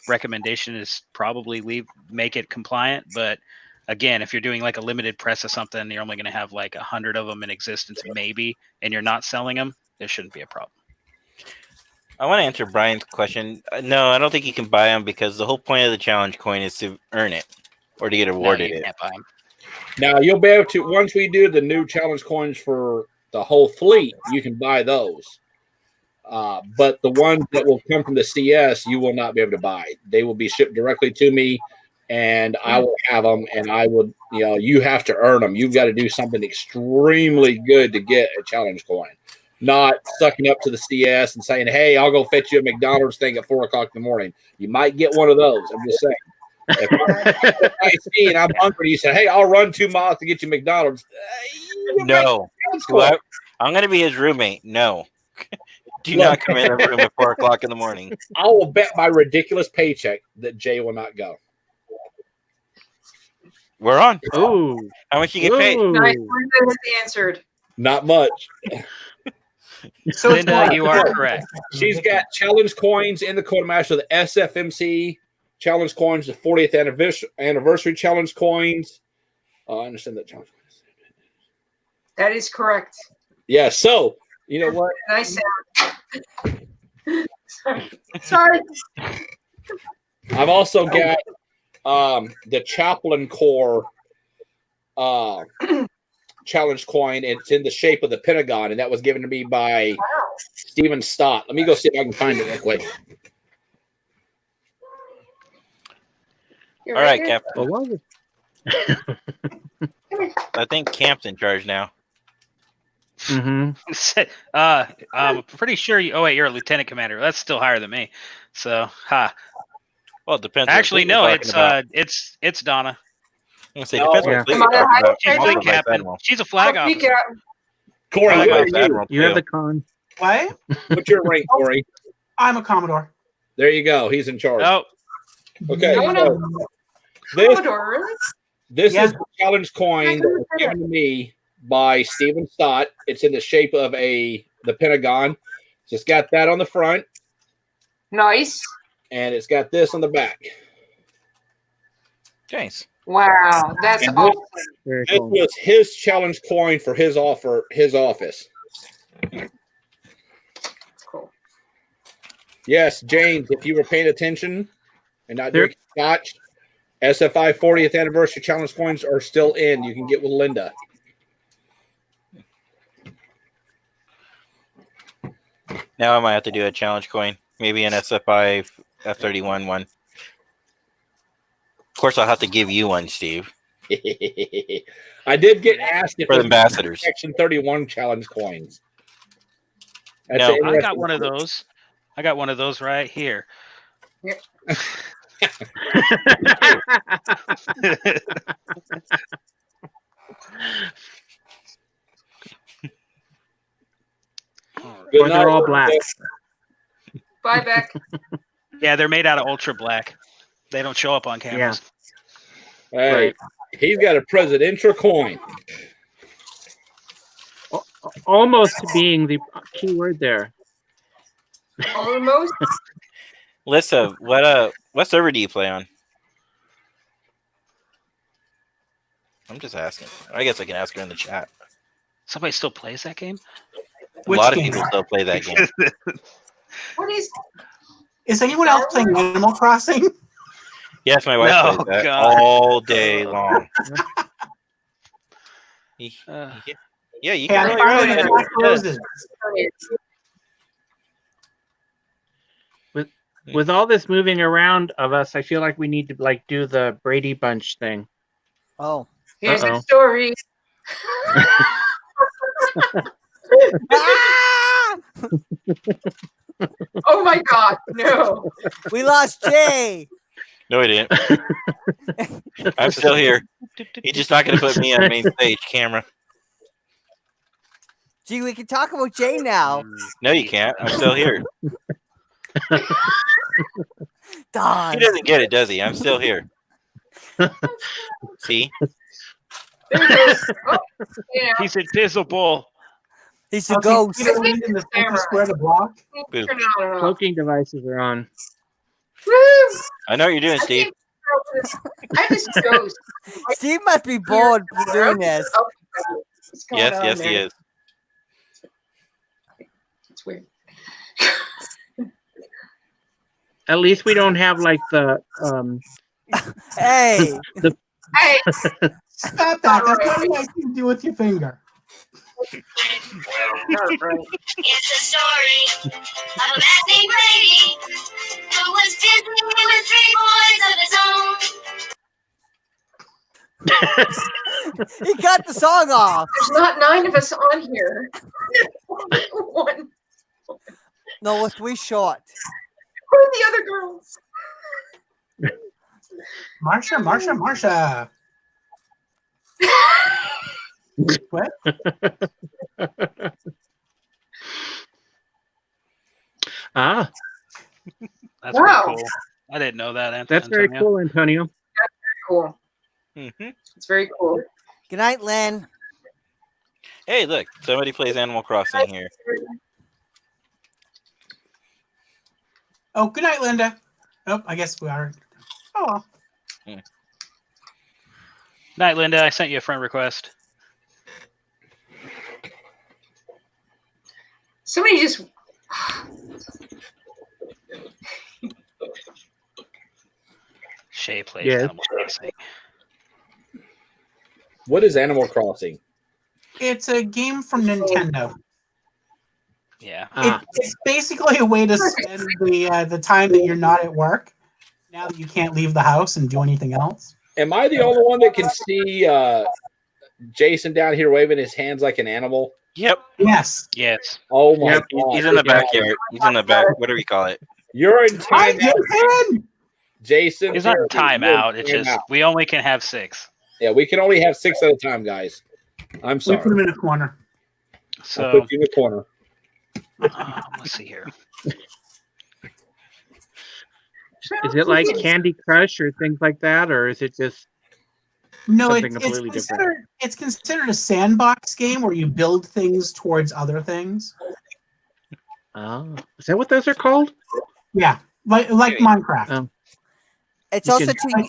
Recommendation is probably make it compliant, but again, if you're doing like a limited press or something, you're only going to have like 100 of them in existence, maybe, and you're not selling them, there shouldn't be a problem. I want to answer Brian's question. No, I don't think you can buy them because the whole point of the challenge coin is to earn it or to get awarded No, you it. can't buy them. Now, you'll be able to, once we do the new challenge coins for the whole fleet, you can buy those. But the ones that will come from the CS, you will not be able to buy. They will be shipped directly to me, and I will have them, and I would, you have to earn them. You've got to do something extremely good to get a challenge coin. Not sucking up to the CS and saying, hey, I'll go fetch you a McDonald's thing at 4 o'clock in the morning. You might get one of those. I'm just saying. If I see and I'm hungry, you say, hey, I'll run 2 miles to get you McDonald's. No. Well, I'm going to be his roommate. No. Do not come in the room at 4 o'clock in the morning. I will bet my ridiculous paycheck that Jay will not go. We're on. Oh. How much you get paid? Nice. Answered. Not much. So it's Linda, what? you are correct. She's got challenge coins in the quartermaster, the SFMC challenge coins, the 40th anniversary challenge coins. I understand that challenge. That is correct. Yeah, so you know what? Nice sound. Sorry. I've also got the Chaplain Corps challenge coin. It's in the shape of the Pentagon, and that was given to me by Stephen Stott. Let me go see if I can find it real quick. You're All right, there. Captain. Well, I think Camp's in charge now. mm-hmm. I'm pretty sure you. Oh wait, you're a lieutenant commander. That's still higher than me. So, Well, it depends. on Actually, what no. we're talking about. it's Donna. I'm gonna say No, depends yeah. what fleet Am I we're talking the about. She's high I'm also fleet Vice captain. Admiral. She's a flag I'll speak officer. out. Corey, I'm what Vice are you? Admiral You have too. the con. What? What's your rank, Corey? I'm a Commodore. There you go. He's in charge. Oh, Okay. No, So no. this Commodore, really? this Yeah. is the challenge coin that was given to me by Stephen Stott. It's in the shape of the Pentagon. It's got that on the front, Nice. and it's got this on the back. Nice. Wow, that's And awesome. Very This cool. was his challenge coin for his office. Cool. Yes, James, if you were paying attention and not There- drinking scotch, SFI 40th anniversary challenge coins are still in. You can get with Linda. Now I might have to do a challenge coin. Maybe an SFI F-31 one. Of course, I'll have to give you one, Steve, I did get asked if for the there's ambassadors. Section 31 challenge coins. That's No. an I got interesting one of those. I got one of those right here. Good Or they're night. all black. Bye, Beck. Yeah, they're made out of ultra black. They don't show up on cameras. Hey, Right. he's got a presidential coin. Almost being the key word there. Almost. Lissa, what server do you play on? I'm just asking. I guess I can ask her in the chat. Somebody still plays that game? A Which lot of game? people still play that game. What is? Is anyone else playing Animal Crossing? Yes, my wife No, plays that God. all day long. Uh, Yeah, you Hey, can I really found run the it. Black Roses. With all this moving around of us, I feel like we need to do the Brady Bunch thing. Oh. Here's Uh-oh. a story. Ah! Oh my God, no. We lost Jay. No, he didn't. I'm still here. He's just not going to put me on main stage camera. Gee, we can talk about Jay now. No, you can't. I'm still here. Darn. He doesn't get it, does he? I'm still here. See? There it goes. Oh, yeah. he's invisible. He's a Okay, ghost. you don't need in the center square to block. Boo. Turn it on. Cloaking devices are on. Woo! I know what you're doing, I Steve. I'm just ghost. Steve must be bored doing this. Oh, what's going Yes, on yes, there? he is. It's weird. At least we don't have the Hey. Hey, Stop that. That's not a nice thing to do with your finger. not right. It's a story of a man named Brady who was busy with 3 boys of his own. He cut the song off. There's not 9 of us on here. One. No, we're 3 short. Where are the other girls? Marsha. What? Ah, That's Wow. pretty cool. I didn't know that. that's very Antonio. cool, Antonio. Cool. Mm-hmm. It's very cool. Good night, Len. Hey, look. Somebody plays Animal Crossing here. Oh, good night, Linda. Oh, I guess we are. Oh, well. Night, Linda. I sent you a friend request. Somebody just. Shay plays Yes. Animal Crossing. What is Animal Crossing? It's a game from Nintendo. Yeah. It's basically a way to spend the time that you're not at work. Now that you can't leave the house and do anything else. Am I the only one that can see Jason down here waving his hands like an animal? Yep. Yes. Yes. Oh my Yep. God! He's in the backyard. He's in the back. What do we call it? You're in Hi, timeout, Jason. Jason. It's not you're in timeout. It's just timeout. we only can have 6. Yeah, we can only have 6 at a time, guys. I'm We sorry. put him in a corner. I'll So put you in the corner. let's see here. Is it like Candy Crush or things like that, or is it just No, something it's completely different? considered a sandbox game where you build things towards other things. Oh, is that what those are called? Yeah, like Minecraft. Oh. It's You also can-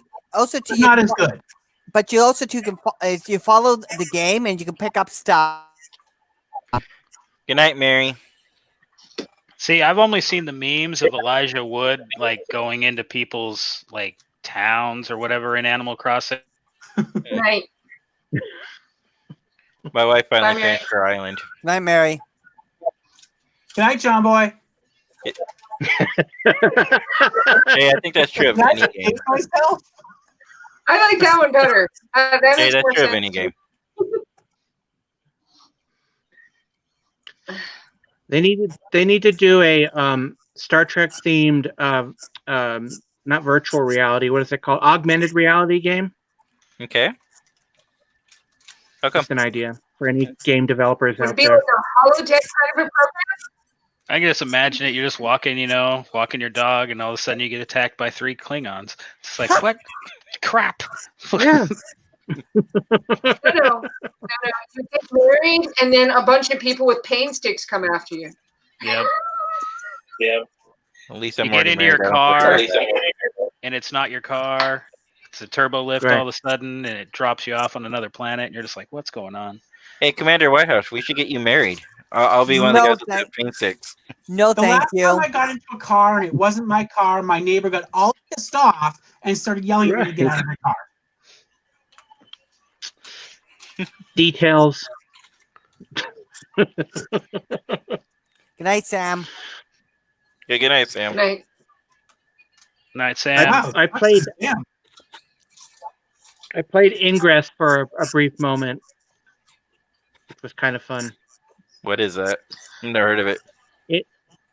to Not as good. But you also too can if you follow the game and you can pick up stuff. Good night, Mary. See, I've only seen the memes of Elijah Wood like going into people's like towns or whatever in Animal Crossing. Night. My wife Bye, finally Mary. finished her island. Night, Mary. Good night, John Boy. Hey, I think that's true of Did I any just game. hate myself? I like that one better. That Hey, makes that's more true of sense. any game. They need to do a Star Trek themed not virtual reality. What is it called? Augmented reality game. Okay. How come? Just an idea for any game developers Would it out be there. like a holodeck kind of a program? I can just imagine it. You're just walking, walking your dog, and all of a sudden you get attacked by 3 Klingons. It's like, what? Crap. Yeah. No. You get married, and then a bunch of people with pain sticks come after you. Yep. At least You I'm get already into your married. car, and it's not your car. It's a turbo lift Right. all of a sudden, and it drops you off on another planet, and you're just like, what's going on? Hey, Commander Whitehouse, we should get you married. I'll be one of the No, guys with the thank- pink sticks. No, The thank last you. time I got into a car and it wasn't my car, my neighbor got all pissed off and started yelling at me to get out of my car. Details. Good night, Sam. Yeah, good night, Sam. Night. Night, Sam. Wow, I played yeah. I played Ingress for a brief moment. It was kind of fun. What is that? I've never heard of it.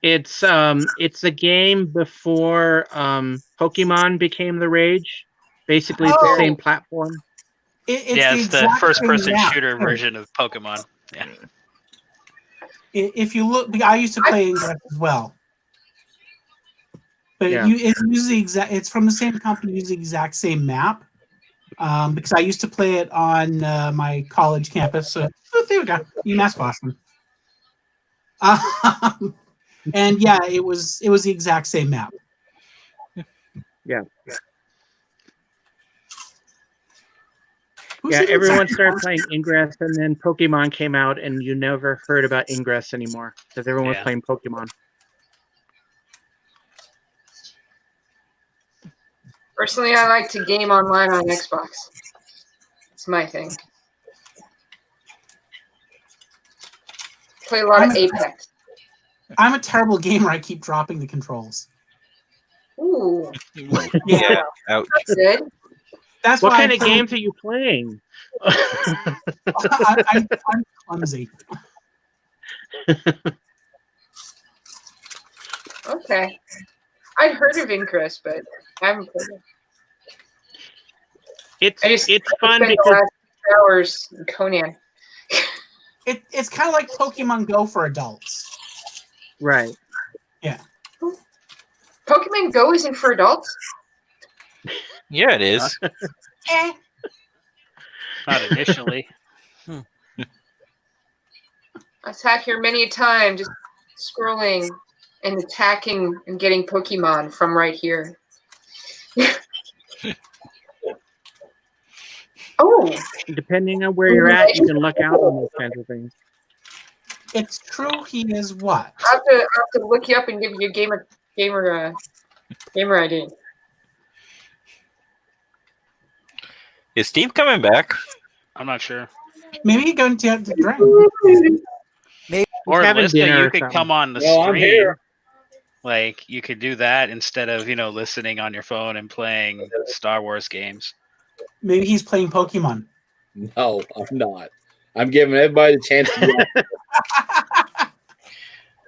It's a game before Pokemon became the rage. Basically, it's the Oh. same platform. It's It's the exact first-person same map, shooter too. version of Pokemon. Yeah. If you look, I used to play Ingress as well. But Yeah. it uses the exact. It's from the same company, uses the exact same map. Because I used to play it on my college campus. So there we go, UMass Boston. And yeah, it was the exact same map. Yeah. Who Yeah, said everyone exact- started playing Ingress, and then Pokemon came out, and you never heard about Ingress anymore because everyone was Yeah. playing Pokemon. Personally, I like to game online on Xbox. It's my thing. Play a lot of Apex. I'm a terrible gamer. I keep dropping the controls. Ooh, Yeah, Ouch. that's good. that's What why kind I of play- games are you playing? I'm clumsy. Okay. I'd heard of Ingress, but I haven't played it. It's I just fun spent the because last 2 hours in Conan. It's kind of like Pokemon Go for adults. right. Pokemon Go isn't for adults? Yeah, it is. Eh. Not initially. I've sat here many a time just scrolling and attacking and getting Pokemon from right here. Oh, Depending on where you're at, you can luck out on those kinds of things. It's true. He is what? I have to look you up and give you a gamer ID. Is Steve coming back? I'm not sure. Maybe he going to have to drink. Or having Lista, dinner you or could something. come on the No, I'm stream. here. Like you could do that instead of listening on your phone and playing Star Wars games. Maybe he's playing Pokemon. No, I'm not. I'm giving everybody the chance to be on.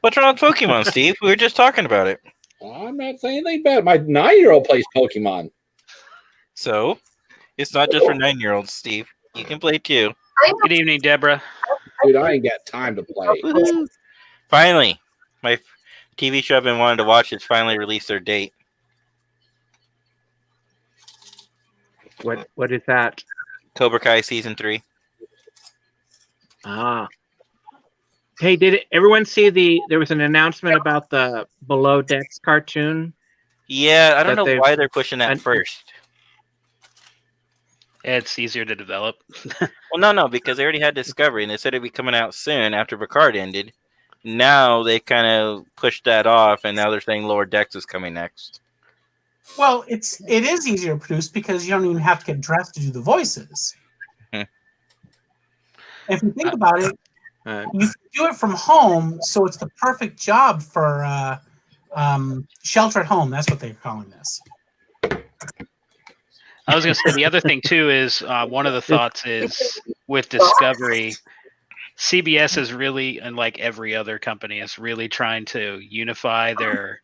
What's wrong with Pokemon, Steve? We were just talking about it. I'm not saying anything bad. My 9-year-old plays Pokemon. So, it's not just for 9-year-olds, Steve. You can play too. Good evening, Deborah. Dude, I ain't got time to play. Woohoo. Finally, my TV show I've been wanting to watch has finally released their date. What is that? Cobra Kai season 3. Ah. Hey, did everyone see there was an announcement about the Below Decks cartoon? Yeah, I don't That know why they're pushing that first. It's easier to develop. Well, no, because they already had Discovery, and they said it'd be coming out soon after Picard ended. Now they kind of pushed that off, and now they're saying Lower Decks is coming next. Well, it is easier to produce because you don't even have to get dressed to do the voices. If you think about it, you can do it from home, so it's the perfect job for shelter at home. That's what they're calling this. I was going to say the other thing too is one of the thoughts is with Discovery, CBS is really, unlike every other company, is really trying to unify their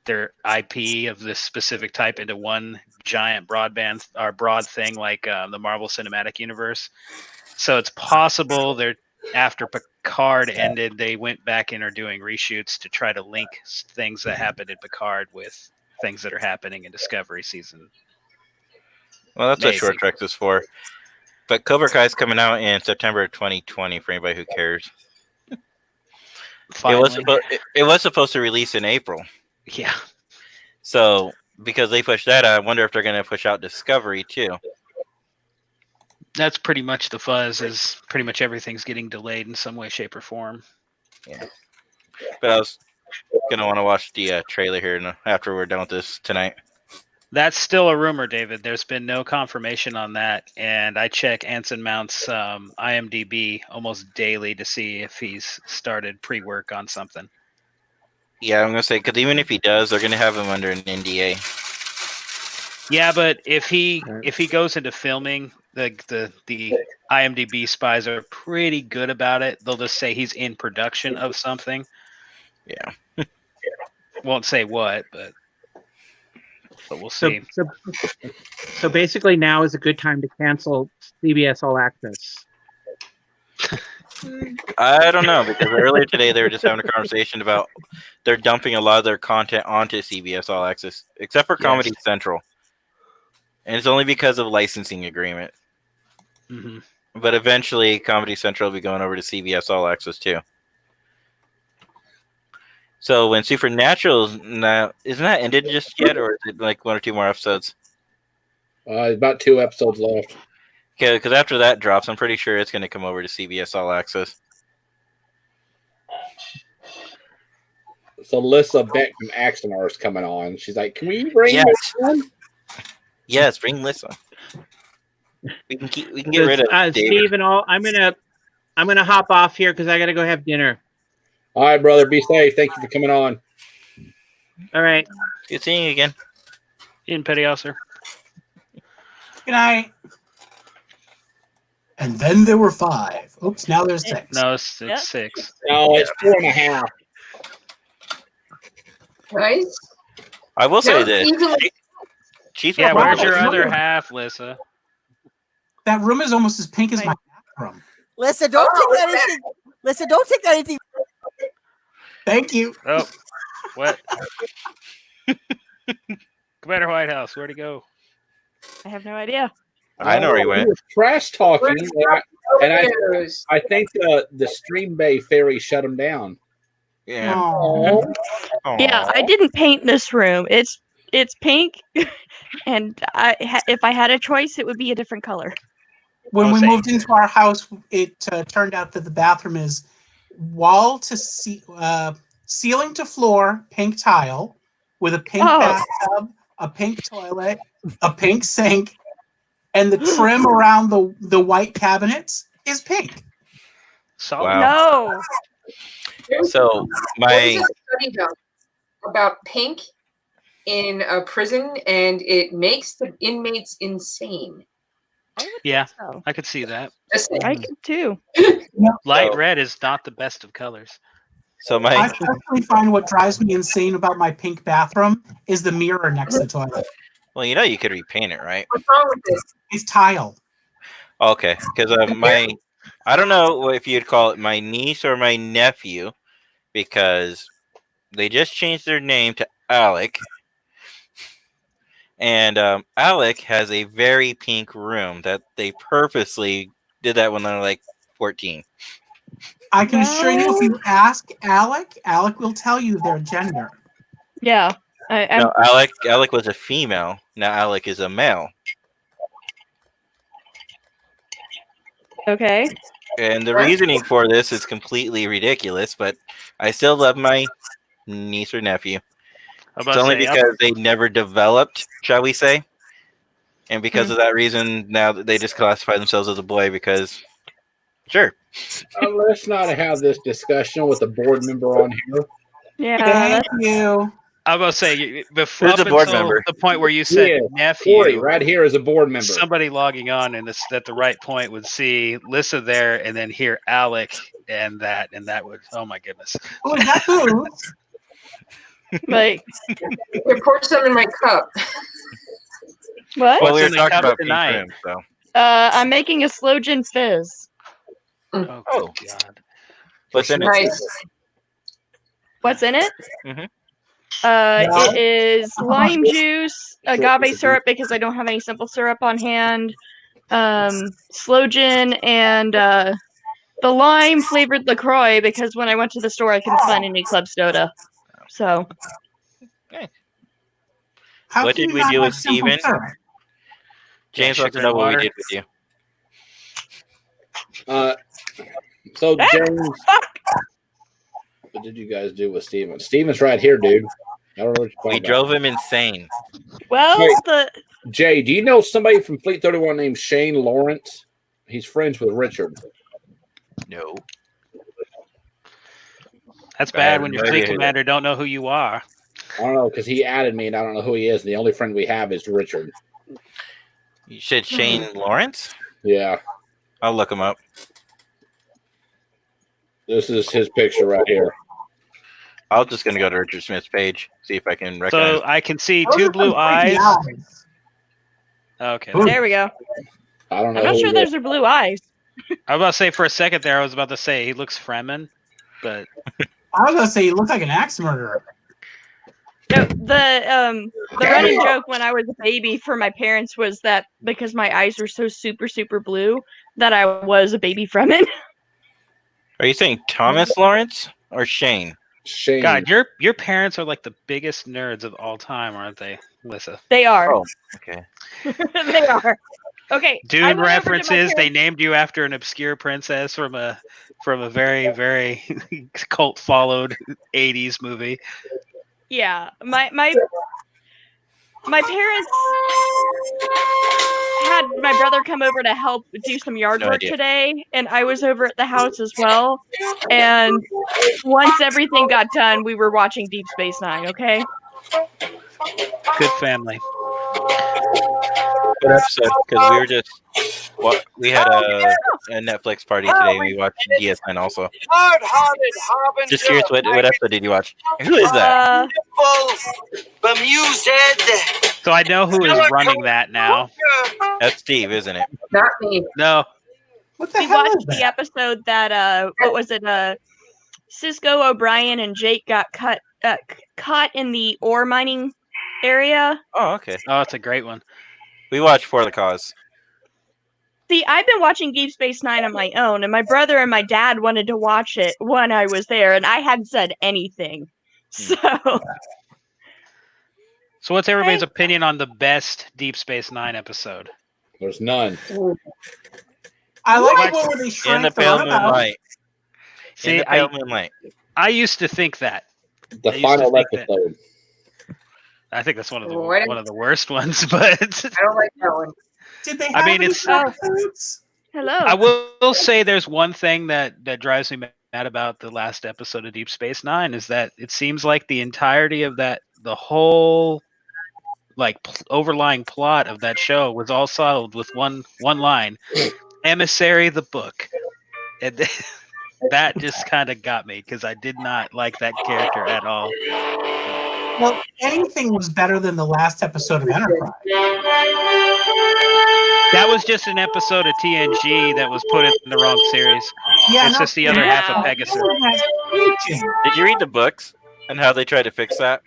IP of this specific type into one giant broad thing like the Marvel Cinematic Universe. So it's possible after Picard ended, they went back and are doing reshoots to try to link things that happened in Picard with things that are happening in Discovery season. Well, that's what Short Trek is for. But Cobra Kai is coming out in September 2020 for anybody who cares. It was supposed to release in April. Yeah. So, because they pushed that out, I wonder if they're going to push out Discovery too. That's pretty much the fuzz, is pretty much everything's getting delayed in some way, shape, or form. Yeah. But I was going to want to watch the trailer here after we're done with this tonight. That's still a rumor, David. There's been no confirmation on that, and I check Anson Mount's IMDb almost daily to see if he's started pre-work on something. Yeah, I'm gonna say because even if he does, they're gonna have him under an NDA. Yeah, but if he goes into filming, the IMDb spies are pretty good about it. They'll just say he's in production of something. Yeah, won't say what, but we'll see. So basically, now is a good time to cancel CBS All Access. I don't know, because earlier today they were just having a conversation about they're dumping a lot of their content onto CBS All Access, except for Comedy Central, and it's only because of licensing agreement. Mm-hmm. But eventually, Comedy Central will be going over to CBS All Access too. So when Supernatural isn't that ended just yet, or is it like 1 or 2 more episodes? About 2 episodes left. Okay, because after that drops, I'm pretty sure it's going to come over to CBS All Access. So Lissa Beck from Axonar is coming on. She's like, "Can we bring Yes. this on?" Yes, bring Lissa. We can get rid of David. Steve and all. I'm gonna hop off here because I gotta go have dinner. All right, brother. Be safe. Thank you for coming on. All right. Good seeing you again. Ian Pettyhouser. Good night. And then there were 5. Oops, now there's 6. No, it's 6. No, it's 4.5. Nice. I will say this. Chief, yeah, where's your other half, Lissa? That room is almost as pink as my bathroom. Listen, don't take that anything. Listen, don't take that anything. Thank you. Oh, what? Commander Whitehouse, where'd he go? I have no idea. I know where he went. He was trash talking, and I think the Stream Bay ferry shut him down. Yeah. Aw. Yeah, I didn't paint this room. It's pink, and if I had a choice, it would be a different color. When Oh, we same. moved into our house, it turned out that the bathroom is wall to ceiling to floor, pink tile, with a pink Oh. bathtub, a pink toilet, a pink sink, and the trim around the white cabinets is pink. Solid. Wow. No. So There was my a study done about pink in a prison, and it makes the inmates insane. I would Yeah, think so. I could see that. Just saying. I could too. Light So- red is not the best of colors. so I my personally find what drives me insane about my pink bathroom is the mirror next to the toilet. well, you could repaint it, right? What's wrong with it? It's tile. Okay, because I don't know if you'd call it my niece or my nephew, because they just changed their name to Alec, and Alec has a very pink room that they purposely did that when they're like 14. I can assure you, if you ask Alec, Alec will tell you their gender. Yeah. I'm No, Alec was a female. Now Alec is a male, okay. and the reasoning for this is completely ridiculous. But I still love my niece or nephew. I'm It's about to only say, because they never developed, shall we say, and because of that reason, now they just classify themselves as a boy. Because, sure, Let's not have this discussion with the board member on here. Yeah. Thank you. I'm about to say, before Who's up a board until member? the point where you said Yeah, nephew, Corey, right here is a board member. somebody logging on and at the right point would see Lissa there and then hear Alec and that would, oh my goodness. Oh, is that who? Like Here, pour some in my cup. what? well, we What's were in the talking cup about pink tonight? rims, so I'm making a slow gin fizz. Oh, Oh. God. what's in it? Nice. What's in it? Mhm. It is lime juice, agave syrup because I don't have any simple syrup on hand, sloe gin, and the lime flavored LaCroix because when I went to the store I couldn't find any club soda. So How What can did you we not do have with simple Steven? syrup? James Yeah, wants to sugar know and what we water. did with you. So James, what did you guys do with Steven? Steven's right here, dude. I don't know what you're We talking about. drove him insane. well Wait. Jay, do you know somebody from Fleet 31 named Shane Lawrence? He's friends with Richard. No. That's I bad have when no your idea fleet who commander don't know who you are. I don't know because he added me and I don't know who he is. And the only friend we have is Richard. You said Shane Lawrence? Yeah, I'll look him up. this is his picture right here. I'm just gonna go to Richard Smith's page, see if I can recognize. So I can see Those two are blue some freaky eyes. Okay. Ooh. there we go. I don't know. I'm not who sure he is. those are blue eyes. I was about to say for a second there, I was about to say he looks Fremen, but I was gonna say you look like an axe murderer. No, the running joke when I was a baby for my parents was that because my eyes were so super super blue that I was a baby Fremen. Are you saying Thomas Lawrence or Shane? Shane. God, your parents are like the biggest nerds of all time, aren't they, Lissa? They are. Oh, okay. They are. Okay. I Dune went over to my references. They parents- named you after an obscure princess from a very very cult followed '80s movie. Yeah, my parents had my brother come over to help do some yard No work idea. today, and I was over at the house as well. And once everything got done, we were watching Deep Space Nine. Okay. Good family. What episode? Because we were just we had a Netflix party today. We watched DS9 also. Hard-hearted harbinger. Just curious, what episode did you watch? Who is that? Bemused. So I know who is running that now. That's Steve, isn't it? Not me. No, What the We hell is watched the that? episode that what was it? Cisco O'Brien and Jake got caught in the ore mining area. Oh, okay. oh, it's a great one. We watched For the Cause. See, I've been watching Deep Space Nine on my own, and my brother and my dad wanted to watch it when I was there, and I hadn't said anything. So, So what's everybody's opinion on the best Deep Space Nine episode? There's none. I like What? when they In shrank the the pale robot. moonlight. In See, the pale moonlight. I used to think that. The I used to final think that. episode. I think that's one of the What? one of the worst ones, but I don't like that one. Did they have I mean, any it's. episodes? hello. I will say there's one thing that drives me mad about the last episode of Deep Space Nine is that it seems like the entirety of the whole like overlying plot of that show was all solved with one line, emissary the book, and that just kind of got me because I did not like that character at all. Well, anything was better than the last episode of Enterprise. That was just an episode of TNG that was put in the wrong series. Yeah, It's just the other half of Pegasus. Did you read the books and how they tried to fix that?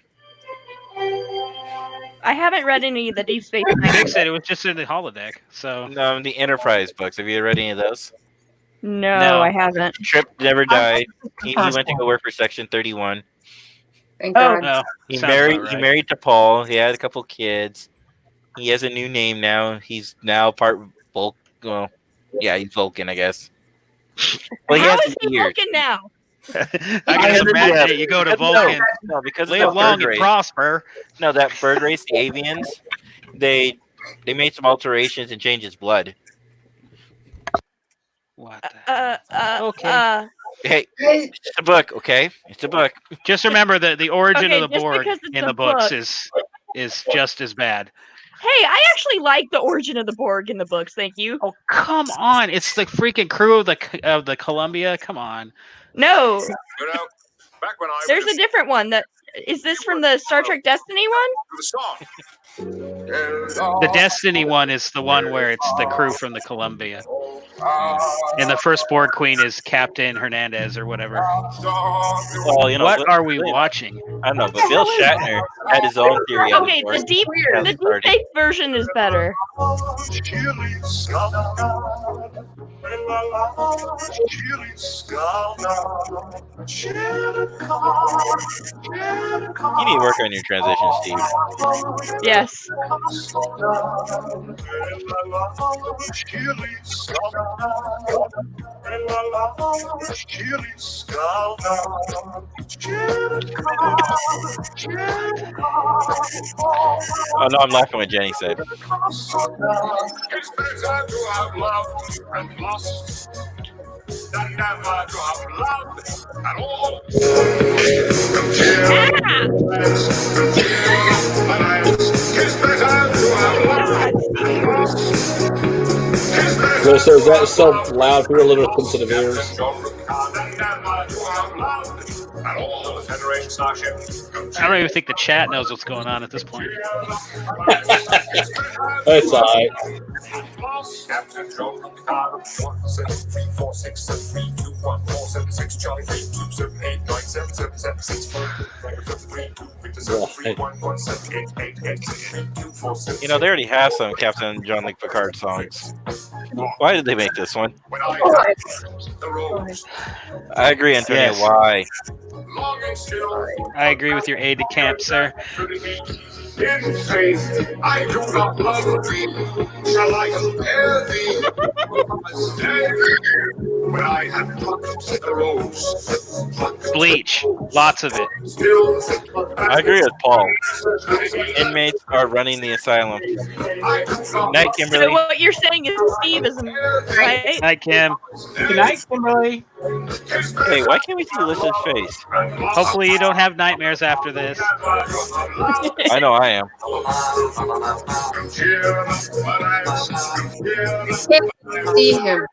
I haven't read any of the Deep Space Nine. Fix it. It was just in the holodeck. So No, the Enterprise books. Have you read any of those? No, I haven't. Trip never died. He went to go work for Section 31. Thank Oh. God. no, He sounds married. about He right. married to Paul. He had a couple kids. He has a new name now. He's now part Vulcan. Well, yeah, he's Vulcan, I guess. Well, How has is he years. Vulcan now? I can just imagine it. You go to Vulcan, No, because of live that long bird and race. prosper. No, that bird race, the avians. They made some alterations and changed his blood. What? Okay. Hey, it's a book, okay? It's a book. Just remember that the origin Okay, of the just Borg because it's in a the books book. is just as bad. Hey, I actually like the origin of the Borg in the books. Thank you. Oh, come on! It's the freaking crew of the Columbia. Come on. No, You know, back when I there's was a different one. Is this from the Star Trek Destiny one? the song. The Destiny one is the one where it's the crew from the Columbia, and the first Borg Queen is Captain Hernandez or whatever. Well, you know, What are we watching? I don't know, but Bill Shatner had his own theory. of Okay, Borg. the deep space version is better. You need to work on your transition, Steve. Yes. Oh no, I'm laughing what Jenny said. It's better to have loved and lost than never to have loved at all. It's better to have loved and lost. Well, so is that so loud for your little sensitive ears? I don't even think the chat knows what's going on at this point. That's all right. You know, they already have some Captain Jean-Luc Picard songs. Why did they make this one? I agree, Antonio. Yes. Why? I agree with your aide de camp, sir. In faith, I do not love thee. Shall I compare thee with a mistake? When I have plucked the rose, Bleach, lots of it. I agree with Paul. Inmates are running the asylum. Night, So Kimberly. what you're saying is Steveism, right? Hi, Kim. Good night, Kimberly. Hey, why can't we see Alyssa's face? Hopefully you don't have nightmares after this. I know I am. See him.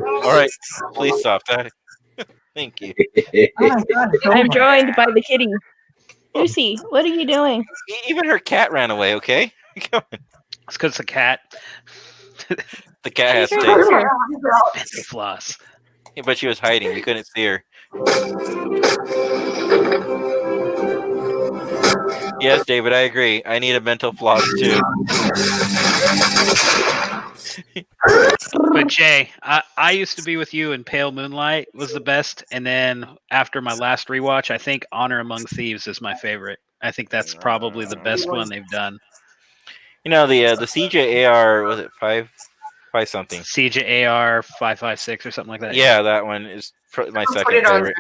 All right, please stop that. Thank you. Oh my God, it's I'm over. joined by the kitty. Lucy, what are you doing? Even her cat ran away. Okay, come on. It's because it's a cat. The cat has You're taste. here. Fancy floss. Yeah, but she was hiding. You couldn't see her. Yes, David, I agree. I need a mental floss too. But Jay, I used to be with you, and Pale Moonlight was the best. And then after my last rewatch, I think Honor Among Thieves is my favorite. I think that's probably the best one they've done. You know, the CJAR, was it 5 something? CJAR 556 or something like that. Yeah, that one is my Put second it on favorite.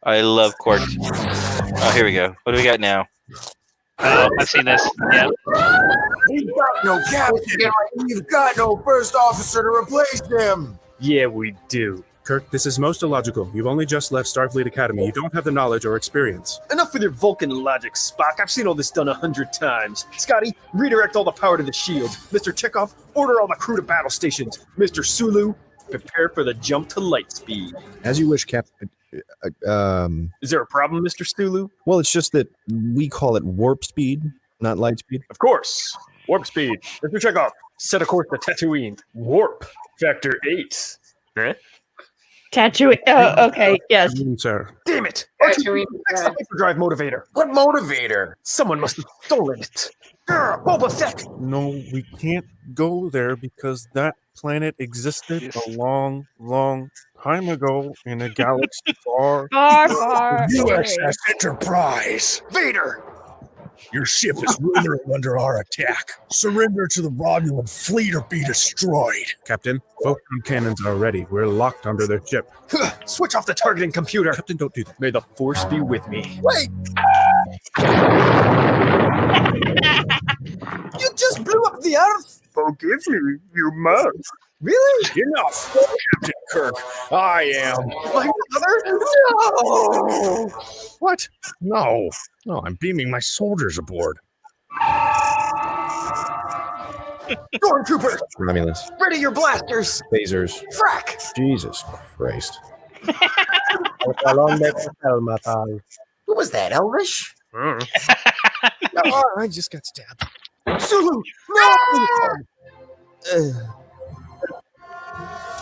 I love Quark. Oh, here we go. What do we got now? Oh, I've seen this. Yeah. We've got no captain. We've got no first officer to replace him. Yeah, we do. Kirk, this is most illogical. You've only just left Starfleet Academy. You don't have the knowledge or experience. Enough with your Vulcan logic, Spock. I've seen all this done 100 times. Scotty, redirect all the power to the shield. Mr. Chekhov, order all the crew to battle stations. Mr. Sulu, prepare for the jump to light speed. As you wish, Captain. Is there a problem, Mr. Sulu? Well, it's just that we call it warp speed, not light speed. Of course. Warp speed. Mr. Chekhov, set a course to Tatooine. Warp. Factor 8. Eh? Tattoo. Oh, okay. Yes. Sir. Damn it! Tatooine. That's the hyperdrive motivator. What motivator? Someone must have stolen it. Boba Fett! No, we can't go there because that planet existed a long, long time ago in a galaxy far, far. USS Enterprise. Vader! Your ship is withering under our attack. Surrender to the Romulan fleet or be destroyed. Captain, photon cannons are ready. We're locked under their ship. Switch off the targeting computer. Captain, don't do that. May the Force be with me. Wait! You just blew up the Earth! Forgive me, you must. Really? Enough, Captain Kirk. I am. My mother? No! What? No. No, I'm beaming my soldiers aboard. Stormtrooper! Romulans. Ready your blasters! Phasers. Frack! Jesus Christ. Who was that, Elvish? Oh, I just got stabbed. Sulu! No!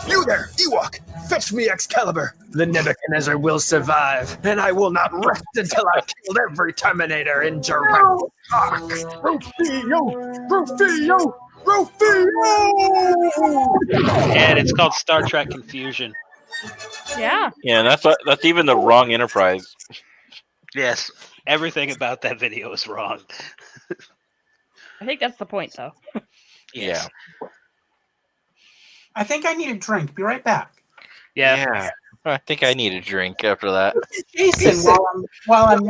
You there, Ewok! Fetch me Excalibur! The Nebuchadnezzar will survive, and I will not rest until I've killed every Terminator in Jurassic Park! Rufio! And it's called Star Trek Confusion. Yeah. Yeah, and that's even the wrong Enterprise. Yes. Everything about that video is wrong. I think that's the point, though. Yeah. I think I need a drink. Be right back. Yeah. I think I need a drink after that. Jason, while I'm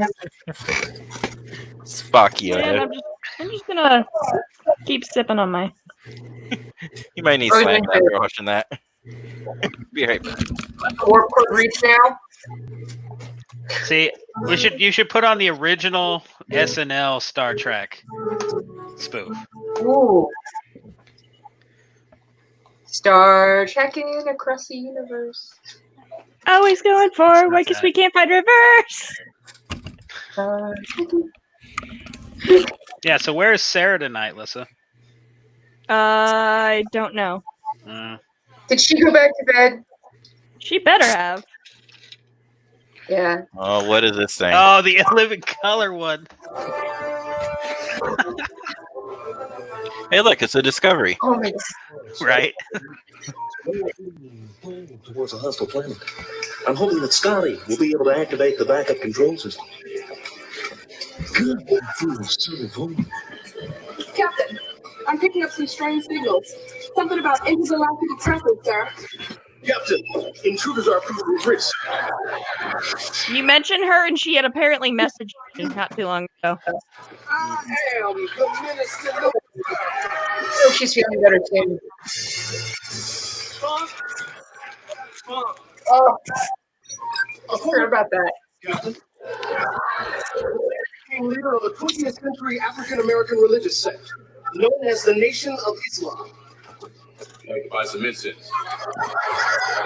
Spock Yeah, Yoda. I'm just gonna keep sipping on my. You might need slang after watching that. Be right back. Warp core reach now. See, you should put on the original SNL Star Trek spoof. Ooh. Star trekking across the universe. Always going forward because we can't find reverse. Yeah, so where is Sarah tonight, Lissa? I don't know. Did she go back to bed? She better have. Yeah. Oh, what is this thing? Oh, the living color one. Hey, look, it's a discovery. Oh my god. Right? Towards a hostile planet. I'm hoping that Scotty will be able to activate the backup control system. Good. Captain, I'm picking up some strange signals. Something about intergalactic traffic, sir. Captain, intruders are approving risk. You mentioned her, and she had apparently messaged me not too long ago. I am the minister. Oh, she's feeling better too. Oh, I forgot about that. Captain. Leader of the 20th century African American religious sect, known as the Nation of Islam. I'd like to buy some incense.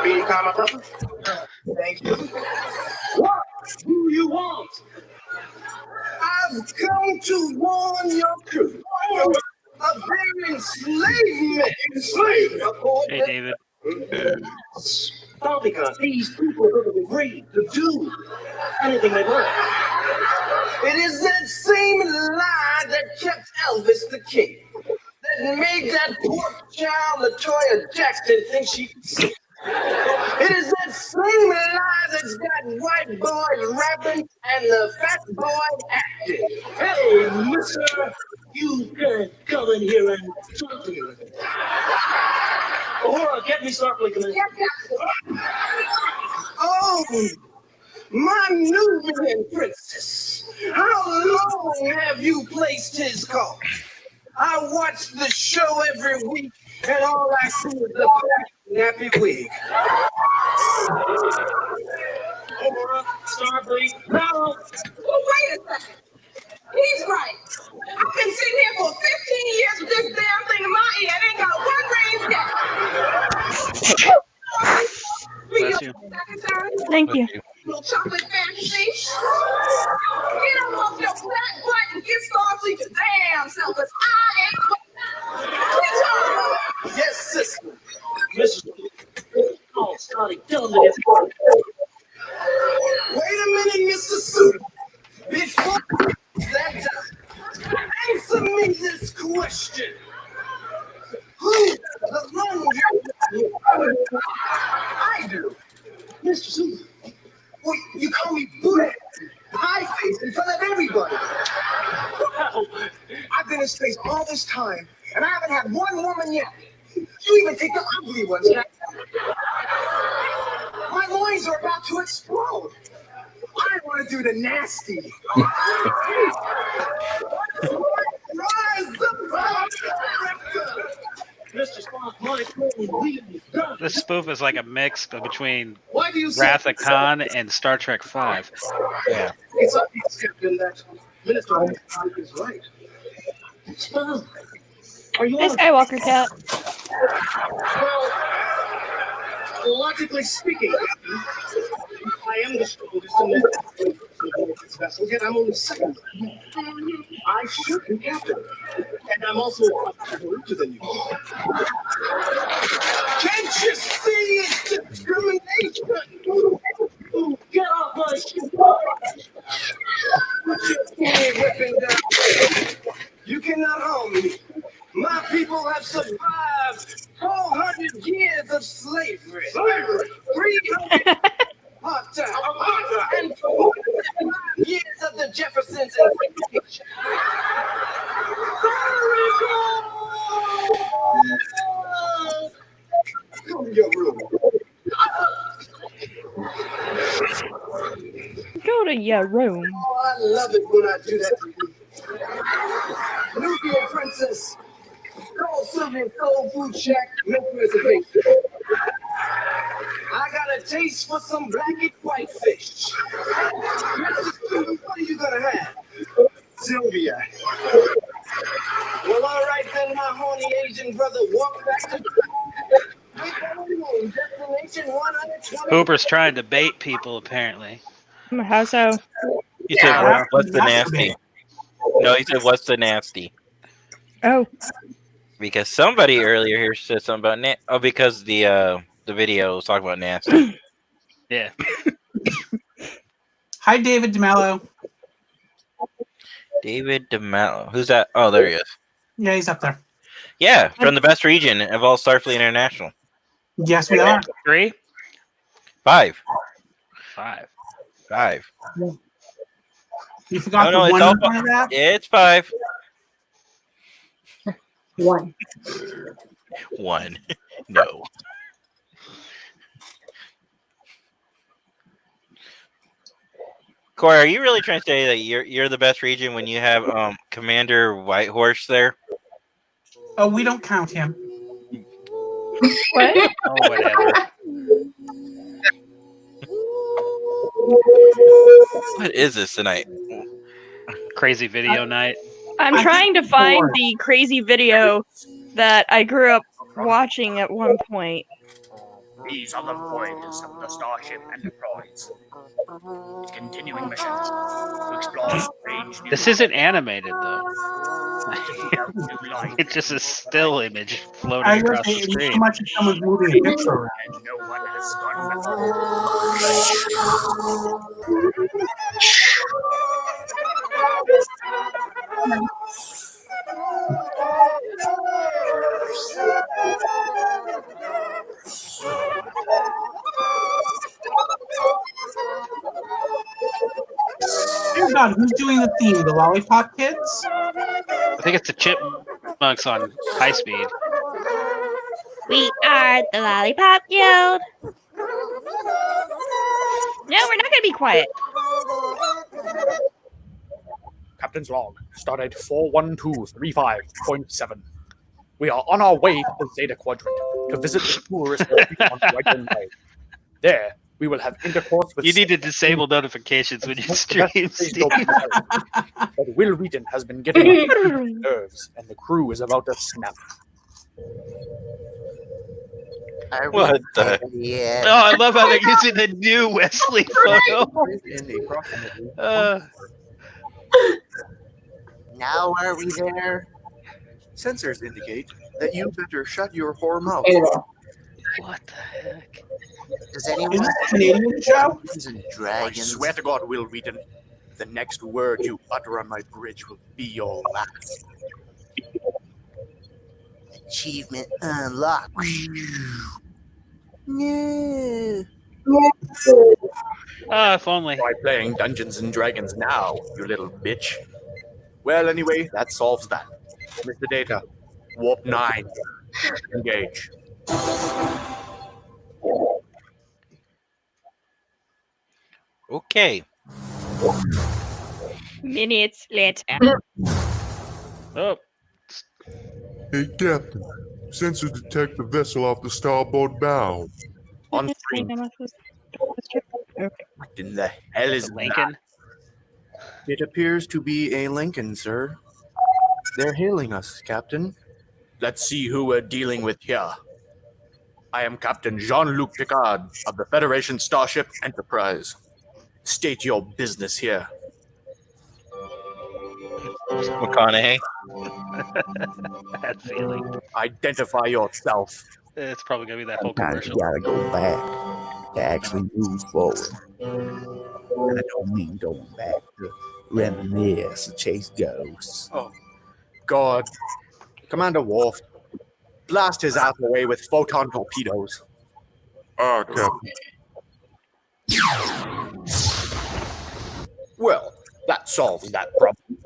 Being calm, my brother. Thank you. What do you want? I've come to warn your crew of their enslavement. Hey, David. All because these people have agreed to do anything they want. It is that same lie that kept Elvis the king. that made that poor child, Latoya Jackson, think she can sing. It is that same lie that's got white boys rapping and the fat boy acting. Hey, mister, you can come in here and talk to me with it. Aurora, get me Starfleet. Oh, my Nubian princess, how long have you placed his call? I watch the show every week, and all I see is the black nappy wig. Aurora, Starfleet, no! Well, wait a second. He's right. I've been sitting here for 15 years with this damn thing in my ear. It ain't got one raised yet. Bless you. Thank you. Little chocolate fantasy. Get up off your flat butt and get Starfleet your damn self, because I ain't. Yes, sister. Mrs. Oh, Scotty, tell him to get. Wait a minute, Mr. Suit. Before that time, answer me this question. Who the longer I do? Mr. Suit. Well, you call me Buddha, pie face in front of everybody. Wow. I've been in space all this time, and I haven't had one woman yet. You even take the ugly ones. My loins are about to explode. I want to do the nasty. Rise up, Mr. Spock, my phone leave. This spoof is like a mix between Why do you Wrath of Khan and Star Trek V. Yeah. It's obvious, Captain, that Minister Spock is right. Spock, are you Hey, on? Skywalker cat. Well, logically speaking, Captain, I am the strongest in this vessel, yet I'm only second. I should be captain, and I'm also larger than you. Can't you see it's discrimination? Get off my ship! Put your skinny weapon down. You cannot harm me. My people have survived 400 years of slavery. 300 part-time. And 409 years of the Jeffersons and Go to your room. Go to your room. Oh, I love it when I do that to you. Nubian princess, call Sylvian Soul Food Shack, milk reservation. I got a taste for some blackened whitefish. What are you gonna have? Sylvia. Well, all right then, my horny Asian brother, walk back to destination 120. Hooper's trying to bait people, apparently. How so? He said, what's the nasty? No, he said, what's the nasty? Oh. Because somebody earlier here said something about because the video was talking about nasty. Yeah. Hi, David DeMello. David DeMello. Who's that? Oh, there he is. Yeah, he's up there. Yeah, from the best region of all Starfleet International. Yes, we are. 3? 5. 5. 5. You forgot No, the it's one all in front of that? It's 5. 1. 1. No. Corey, are you really trying to say that you're the best region when you have Commander Whitehorse there? Oh, we don't count him. What? Oh, whatever. What is this tonight? Crazy video night. I'm trying to find the crazy video that I grew up watching at one point. These are the voyages of the Starship Enterprise. Continuing mission to explore strange new This isn't animated, though. It's just a still image floating across the screen. So much as someone's moving a picture around. and no one has gone Dear God, who's doing the theme? The Lollipop Kids? I think it's the Chipmunks on high speed. We are the Lollipop Guild. No, we're not gonna be quiet. Captain's log, stardate 41235.7. We are on our way to the Zeta Quadrant to visit the tourist on White Way. There, we will have intercourse with. You need to disable notifications when you stream, Steve. But Will Wheaton has been getting on his nerves, and the crew is about to snap. What the? Oh, I love how they're using the new Wesley photo. Now are we there? Sensors indicate that you better shut your whore mouth. What the heck? Does anyone Is this a Canadian show? I swear to God, Will Wheaton, the next word you utter on my bridge will be your last. Achievement unlocked. Yeah. If only. Try playing Dungeons and Dragons now, you little bitch. Well, anyway, that solves that. Mr. Data, Warp 9. Engage. Okay. Minutes later. Oh. Hey, Captain. Sensors detect the vessel off the starboard bow. On screen. What in the hell is Lincoln? It appears to be a Lincoln, sir. They're hailing us, Captain. Let's see who we're dealing with here. I am Captain Jean-Luc Picard of the Federation Starship Enterprise. State your business here. McConaughey. Bad feeling. Identify yourself. It's probably gonna be that whole Sometimes you commercial. gotta go back to actually move forward. And I don't mean going back to reminisce or chase ghosts. Oh, God. Commander Worf, blast his ass away with photon torpedoes. Ah, Captain. Well, that solves that problem.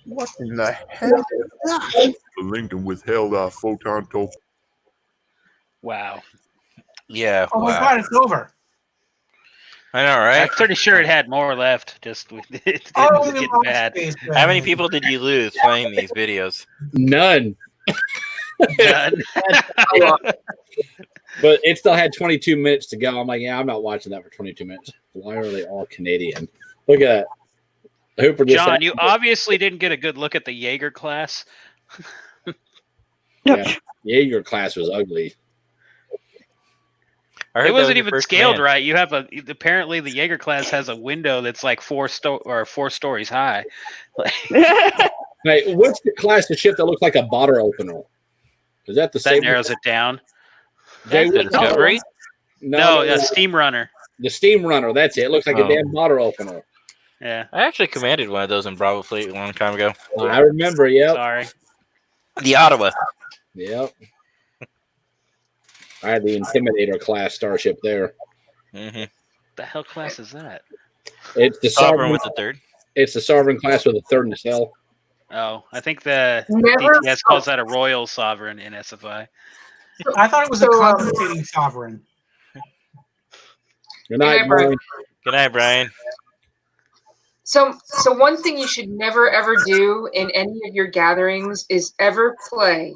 What in the hell? The Lincoln withheld our photon torpedo. Wow. Yeah. Oh my wow. God, it's over. I know, right? I'm pretty sure it had more left. Just it Oh, didn't we get lost bad. space, How many people did you lose playing these videos? None. None. But it still had 22 minutes to go. I'm like, yeah, I'm not watching that for 22 minutes. Why are they all Canadian? Look at that. Hooper just John, you obviously didn't get a good look at the Jaeger class. Yeah, Jaeger class was ugly. It wasn't even scaled right. You have apparently the Jaeger class has a window that's like 4 stories high. Hey, what's the class of ship that looks like a bottle opener? Is that the That same? narrows it down. Jay, The Discovery? No, Steam Runner. The Steam Runner. That's it. It looks like a Oh. damn bottle opener. Yeah. I actually commanded one of those in Bravo Fleet a long time ago. I remember. Yep. Sorry. The Ottawa. Yep. I had the Intimidator class starship there. Mm-hmm. The hell class is that? It's the Sovereign with the third. It's the Sovereign class with a third nacelle. Oh, I think the Never DTS calls that a Royal Sovereign in SFI. I thought it was a compensating sovereign. Good night, night, Brian. Brian. Good night, Brian. So one thing you should never ever do in any of your gatherings is ever play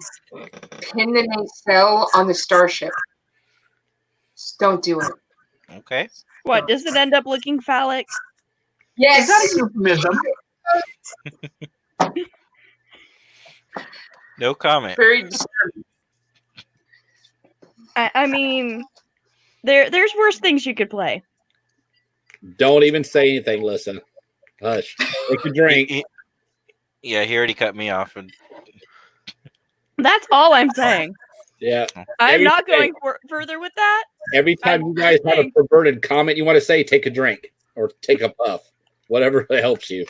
pin the nacelle on the starship. Just don't do it. Okay. What, does it end up looking phallic? Yes. Is that a euphemism? No comment. Very disturbing. I mean, there's worse things you could play. Don't even say anything, Lissa. Hush. Take a drink. Yeah, he already cut me off. That's all I'm saying. Yeah. I'm Every- not going further with that. Every time you guys have a perverted comment you want to say, take a drink or take a puff. Whatever helps you.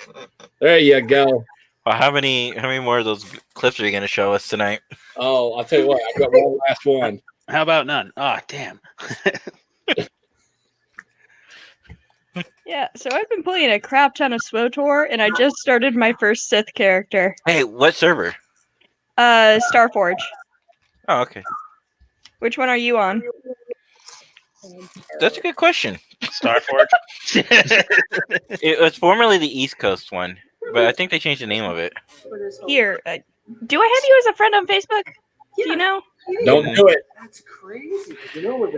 There you go. Well, how many more of those clips are you going to show us tonight? Oh, I'll tell you what. I've got one last one. How about none? Ah, damn. Yeah, so I've been playing a crap ton of SWOTOR, and I just started my first Sith character. Hey, what server? Starforge. Oh, okay. Which one are you on? That's a good question. Starforge. It was formerly the East Coast one, but I think they changed the name of it. Here, do I have you as a friend on Facebook? Do you know? Don't do it. That's crazy. You know what?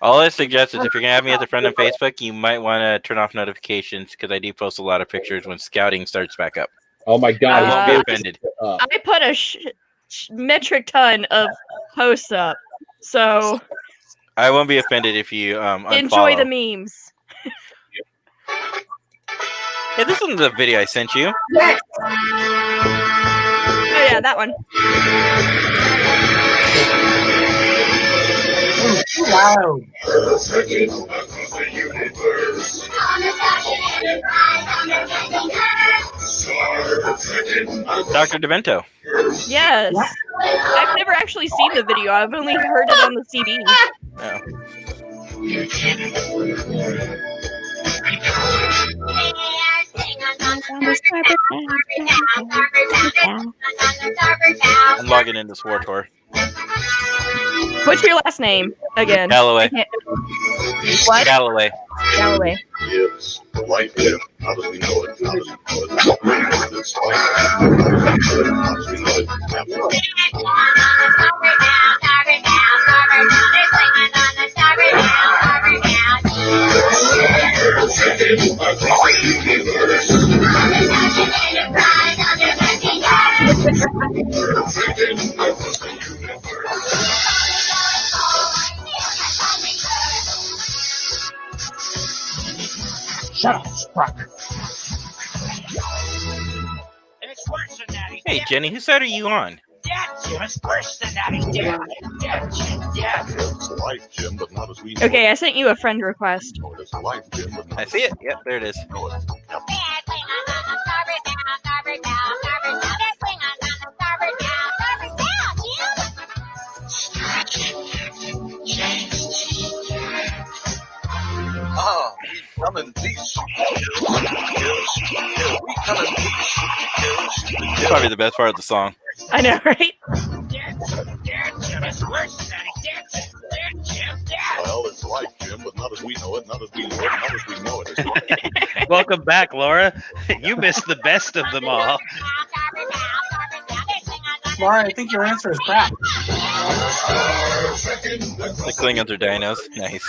All I suggest is if you're going to have me as a friend on Facebook, you might want to turn off notifications because I do post a lot of pictures when scouting starts back up. Oh my God. I won't be offended. I put a metric ton of posts up, so I won't be offended if you unfollow. enjoy the memes. Yeah, this isn't the video I sent you. Yes. Oh yeah, that one. Wow. Dr. DeVento. Yes. I've never actually seen the video. I've only heard it on the CD. Oh. I'm logging into SWOTOR. What's your last name again? Galloway. What? Galloway. Galloway. Yes, the life ship. How does we know it? How does we know it? It's life. How does we know it? Shut up, Sprock. It's worse than that. Hey, Jenny, whose side are you on? It's worse than that. He's dead. It's life, Jim, but not as we know Okay, I sent you a friend request. it. It's life, Jim, but not I see it. Yep, there it is. Ah, we come in peace. We come in peace. It's probably the best part of the song. I know, right? It's worse than that. Well, it's life, Jim, but not as we know it. Not as we know it. Not as we know it. It's life. Welcome back, Laura. You missed the best of them all. Laura, I think your answer is crap. The Klingons are dinos. Nice.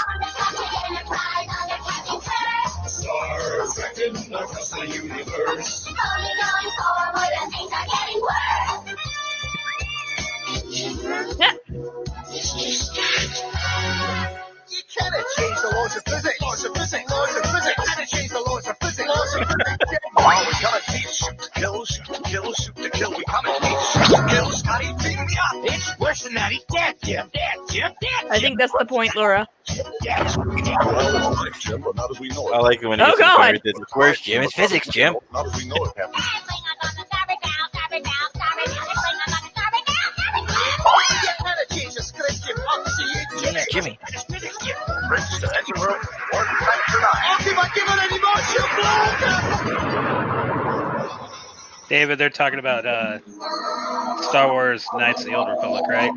You cannot change the laws of physics. Laws of physics. Laws of physics. You cannot change the laws of physics. Laws of physics. Now we come in peace. Shoot to kill, shoot to kill, shoot to kill. We come in peace. Shoot to kill, Scotty, beat me up. It's worse than that. He's dead, Jim. Dead, Jim. Dead. I think that's the point, Laura. Well, it's life, Jim, but not as we know it. I like it when he Oh, gets God. inspired. It's worse, Jim. It's physics, Jim. Not as we know it happened. You cannot change the script, Jim. I'll see you, Jim. Jimmy. It's physics, Jim. Bridge to the engine room. One time tonight. I'll give it any more, Jim. David, they're talking about Star Wars Knights of the Old Republic, right?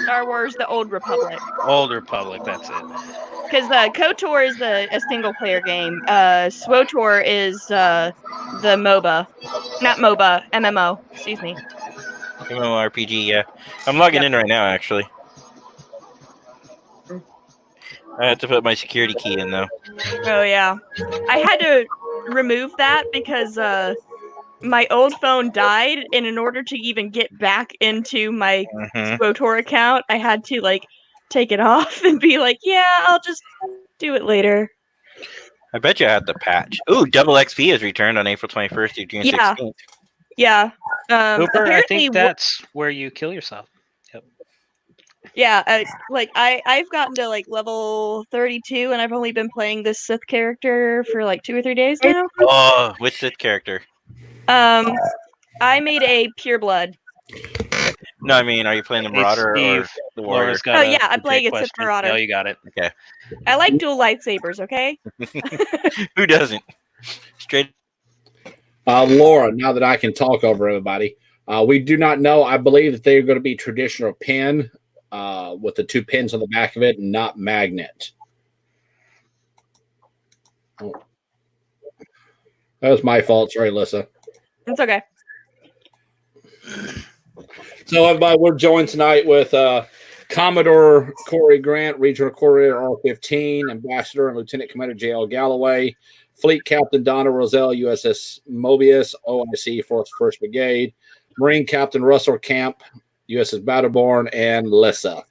Star Wars: The Old Republic. Old Republic, that's it. Because KOTOR is a single-player game. SWOTOR is the MOBA. Not MOBA, MMO. Excuse me. MMORPG, yeah. I'm logging in right now, actually. I have to put my security key in, though. Oh, yeah. I had to remove that because my old phone died, and in order to even get back into my SWOTOR account, I had to, take it off and be like, yeah, I'll just do it later. I bet you I had the patch. Ooh, double XP is returned on April 21st through June 16th. Yeah. Hooper, I apparently think that's where you kill yourself. Yep. Yeah, I've gotten to like level 32, and I've only been playing this Sith character for like 2 or 3 days now. Oh, which Sith character? I made a pureblood. No, I mean, are you playing the Hey, Marauder or Steve, the Warrior? Laura's got Oh a yeah, I'm playing legit a Sith question. Marauder. No, you got it. Okay. I like dual lightsabers. Okay. Who doesn't? Straight. Laura, now that I can talk over everybody, we do not know. I believe that they're going to be traditional pin with the 2 pins on the back of it and not magnet. Oh. That was my fault. Sorry, Alyssa. It's okay. So, everybody, we're joined tonight with Commodore Corey Grant, Regional Courier R15, Ambassador and Lieutenant Commander J.L. Galloway, Fleet Captain Donna Roselle, USS Mobius, OIC 4th 1st Brigade, Marine Captain Russell Camp, USS Battleborn, and Lissa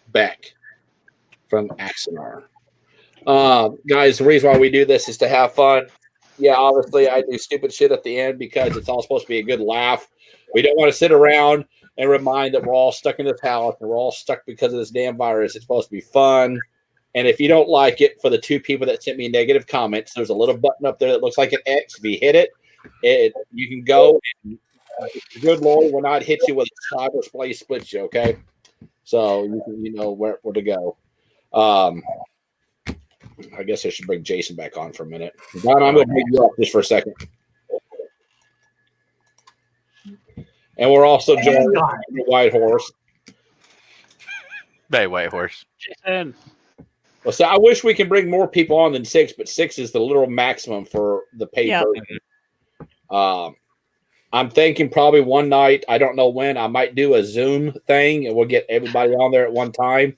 Beck from Axonar. Guys, the reason why we do this is to have fun. Yeah, obviously, I do stupid shit at the end because it's all supposed to be a good laugh. We don't want to sit around and remind that we're all stuck in this house and we're all stuck because of this damn virus. It's supposed to be fun. And if you don't like it, for the 2 people that sent me negative comments, there's a little button up there that looks like an X. If you hit it, you can go. And, good Lord will not hit you with a cyber split you, okay? So you know where to go. I guess I should bring Jason back on for a minute. Don, I'm going to bring you up just for a second. And we're also joined by White Horse. By White Horse. Jason. Well, so I wish we can bring more people on than 6, but 6 is the literal maximum for the paid version. I'm thinking probably one night, I don't know when, I might do a Zoom thing and we'll get everybody on there at one time,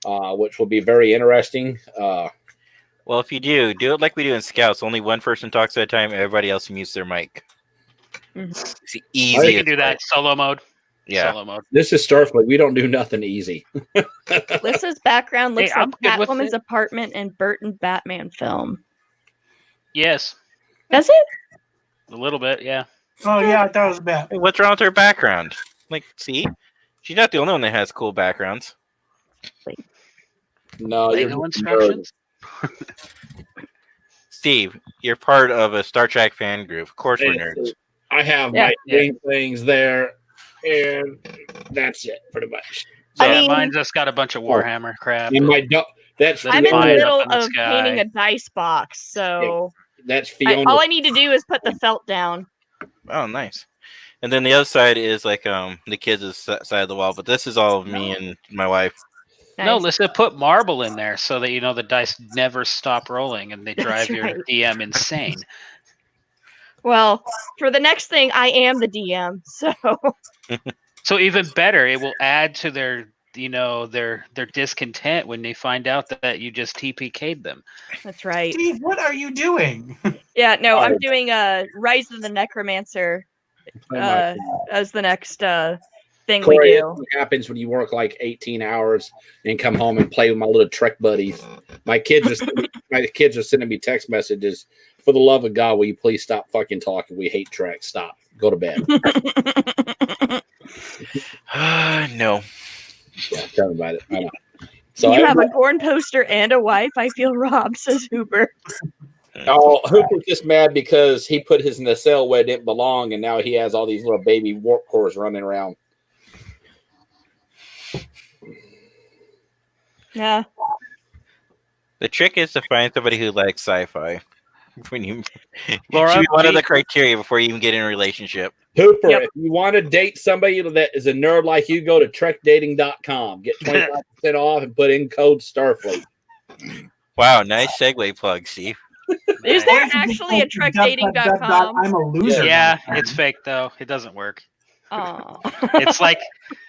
which will be very interesting. Well, if you do it like we do in Scouts. Only one person talks at a time. Everybody else mutes their mic. It's the easiest. You can do that solo mode. Yeah. Solo mode. This is Starfleet. We don't do nothing easy. Lissa's background looks Hey, I'm like good with Catwoman's it. apartment in Burton Batman film. Yes. Does it? A little bit, yeah. Oh yeah, that was bad. Hey, what's wrong with her background? Like, see, she's not the only one that has cool backgrounds. No, Lego instructions. Steve, you're part of a Star Trek fan group. Of course, we're nerds. I have my things there, and that's it, pretty much. So mine's just got a bunch of Warhammer crap. And my that's I'm in the flying middle up in the of sky. painting a dice box, so that's Fiona. all I need to do is put the felt down. Oh, nice. And then the other side is like the kids' side of the wall, but this is all of me and my wife. No, let's put marble in there so that the dice never stop rolling and they drive your DM insane. Well, for the next thing, I am the DM, so So even better, it will add to their their discontent when they find out that you just TPK'd them. that's right. Steve, what are you doing? Yeah, no, I'm doing Rise of the Necromancer as the next thing Corey, we do. what happens when you work like 18 hours and come home and play with my little Trek buddies? My kids are sending me text messages. For the love of God, will you please stop fucking talking? We hate Trek. Stop. Go to bed. No. Yeah, tell me about it. I know. So You have a Gorn poster and a wife. I feel robbed, says Hooper. Oh, Hooper's just mad because he put his nacelle where it didn't belong, and now he has all these little baby warp cores running around. Yeah. The trick is to find somebody who likes sci-fi. When you, Laura, should be one of the criteria before you even get in a relationship. Hooper, if you want to date somebody that is a nerd like you, go to trekdating.com. Get 25% off and put in code Starfleet. Wow, nice segue plug, Steve. Is there actually a trekdating.com? I'm a loser. Yeah, it's fake though. It doesn't work. Oh.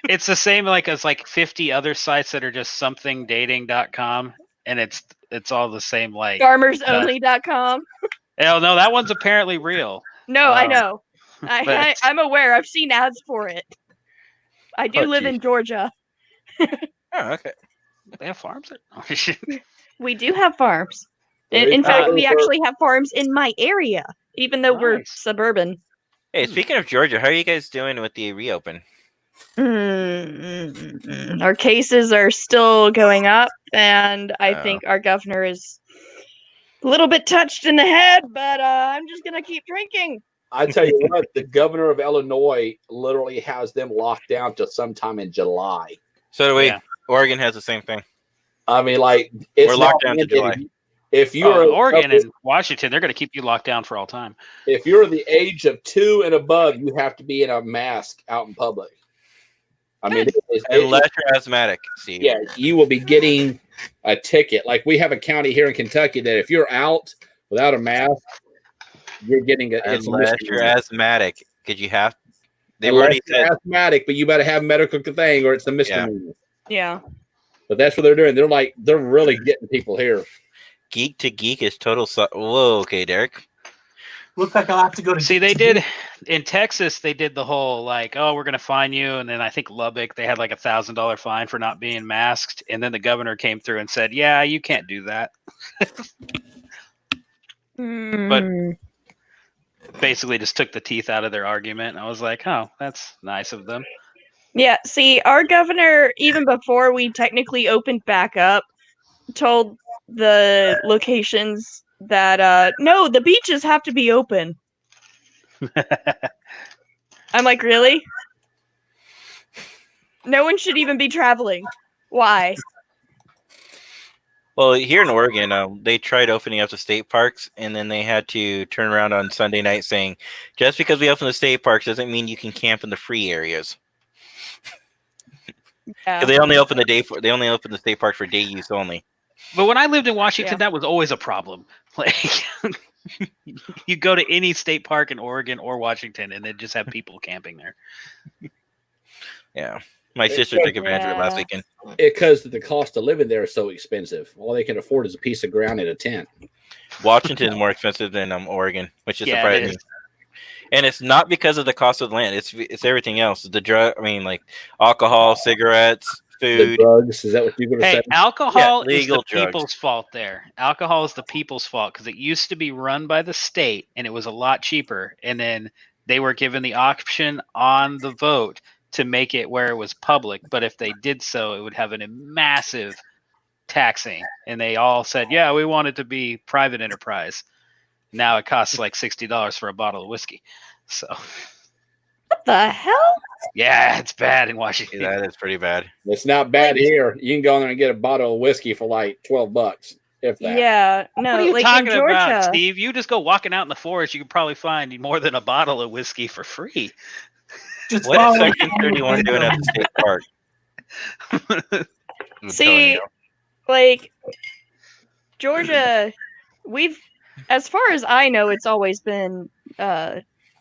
It's the same as 50 other sites that are just somethingdating.com, and it's all the same Farmersonly.com. Hell no, that one's apparently real. No, I know. but- I'm aware. I've seen ads for it. I do live in Georgia. Oh, okay. They have farms there? We do have farms. There In is fact, that we over- actually have farms in my area, even though we're suburban. Hey, speaking of Georgia, how are you guys doing with the reopen? Our cases are still going up, and I think our governor is a little bit touched in the head, but I'm just gonna keep drinking. I tell you what, the governor of Illinois literally has them locked down till sometime in July. So do we. Oregon has the same thing. I mean, like it's We're locked down to July. If you're Oregon and Washington, they're going to keep you locked down for all time. If you're the age of 2 and above, you have to be in a mask out in public. I mean, unless you're asthmatic, Steve. Yeah, you will be getting a ticket. Like we have a county here in Kentucky that if you're out without a mask, you're getting unless you're asthmatic, because you have. They've unless already you're said asthmatic, but you better have medical thing or it's a misdemeanor. Yeah. But that's what they're doing. They're really getting people here. Geek to geek is total. Whoa, okay, Derek. Looks like I'll have to go to. See, they did in Texas. They did the whole like, oh, we're going to fine you, and then I think Lubbock they had like $1,000 fine for not being masked, and then the governor came through and said, yeah, you can't do that. But basically, just took the teeth out of their argument. And I was like, oh, that's nice of them. Yeah, see, our governor, even before we technically opened back up, told the locations that no, the beaches have to be open. I'm like, really? No one should even be traveling. Why? Well, here in Oregon, they tried opening up the state parks, and then they had to turn around on Sunday night saying, just because we open the state parks doesn't mean you can camp in the free areas. Yeah. They only open the state park for day use only. But when I lived in Washington, that was always a problem. Like, you go to any state park in Oregon or Washington, and they just have people camping there. Yeah, my sister took advantage of it last weekend. Because the cost of living there is so expensive. All they can afford is a piece of ground and a tent. Washington is more expensive than Oregon, which is Yeah, surprising. And it's not because of the cost of the land; it's everything else. The drug, like alcohol, cigarettes, food, the drugs. Is that what you're going to Hey, say? alcohol Yeah, is the legal drugs. people's fault there. Alcohol is the people's fault because it used to be run by the state and it was a lot cheaper. And then they were given the option on the vote to make it where it was public. But if they did so, it would have a massive taxing. And they all said, yeah, we want it to be private enterprise. Now it costs like $60 for a bottle of whiskey. So What the hell? yeah, it's bad in Washington. That is pretty bad. It's not bad here. You can go in there and get a bottle of whiskey for like $12, if that. Yeah, no, What are you like talking in Georgia. about, Steve? You just go walking out in the forest, you could probably find more than a bottle of whiskey for free. What is Section 31 doing at the state park? See, like Georgia, as far as I know, it's always been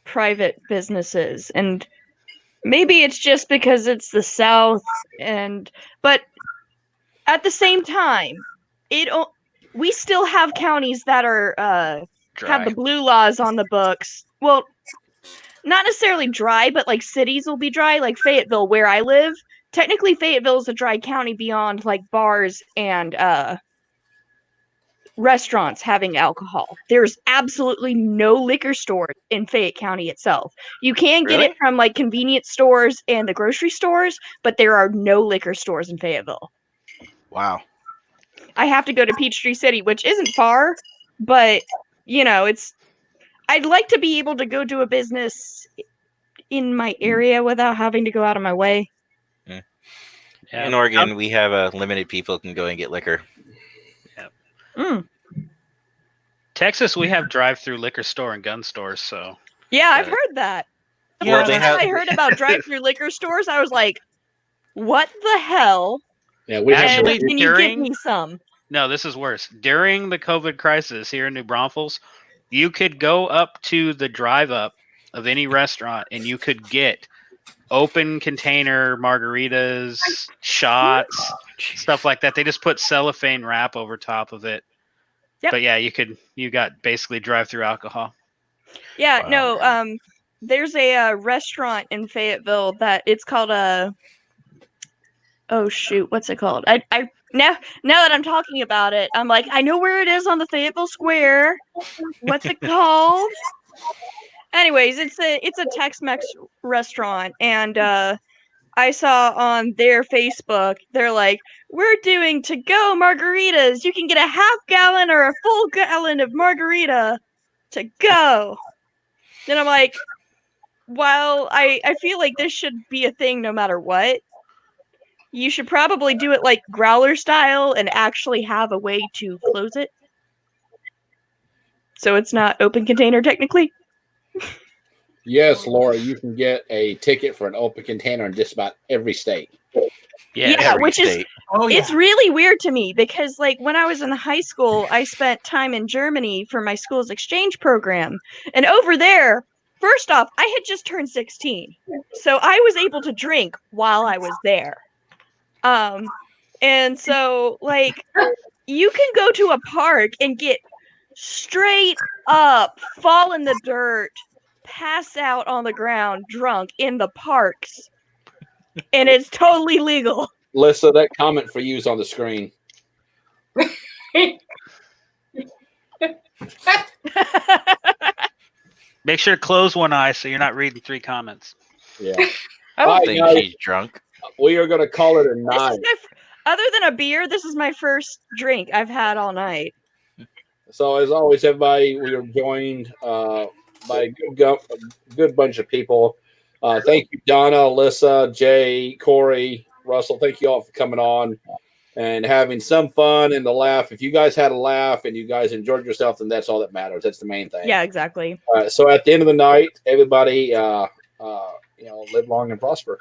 private businesses, and maybe it's just because it's the South, but at the same time, we still have counties that are have the blue laws on the books. Well, not necessarily dry, but like cities will be dry, like Fayetteville, where I live. Technically, Fayetteville is a dry county beyond like bars and restaurants having alcohol. There's absolutely no liquor stores in Fayette County itself. You can get it from like convenience stores and the grocery stores, but there are no liquor stores in Fayetteville. Wow. I have to go to Peachtree City, which isn't far, but I'd like to be able to go do a business in my area without having to go out of my way. Yeah. In Oregon, we have limited people who can go and get liquor. Texas, we have drive-through liquor store and gun stores, so Yeah, I've heard that. The Well, first they time have- I heard about drive-through liquor stores, I was like, "What the hell?" Yeah, Actually, can you give me some? No, this is worse. During the COVID crisis here in New Braunfels, you could go up to the drive-up of any restaurant and you could get open container margaritas, shots, stuff like that. They just put cellophane wrap over top of it. Yep. But yeah, you got basically drive-through alcohol. Yeah, no. There's a restaurant in Fayetteville that it's called oh shoot, what's it called? I now that I'm talking about it, I'm like, I know where it is on the Fayetteville Square. What's it called? Anyways, it's a Tex-Mex restaurant, and I I saw on their Facebook, they're like, we're doing to-go margaritas. You can get a half gallon or a full gallon of margarita to go. Then I'm like, while I feel like this should be a thing no matter what, you should probably do it like growler style and actually have a way to close it. So it's not open container technically. Yes, Laura, you can get a ticket for an open container in just about every state. Yeah, which is it's really weird to me because like when I was in high school, I spent time in Germany for my school's exchange program. And over there, first off, I had just turned 16. So I was able to drink while I was there. And so like you can go to a park and get straight up, fall in the dirt, pass out on the ground drunk in the parks. And it's totally legal. Lissa, that comment for you is on the screen. Make sure to close one eye so you're not reading 3 comments. Yeah. I don't think she's drunk. We are going to call it a night. Other than a beer, this is my first drink I've had all night. So as always, everybody, we are joined by a good bunch of people. Thank you, Donna, Alyssa, Jay, Corey, Russell. Thank you all for coming on and having some fun and the laugh. If you guys had a laugh and you guys enjoyed yourself, then that's all that matters. That's the main thing. Yeah, exactly. So at the end of the night, everybody, live long and prosper.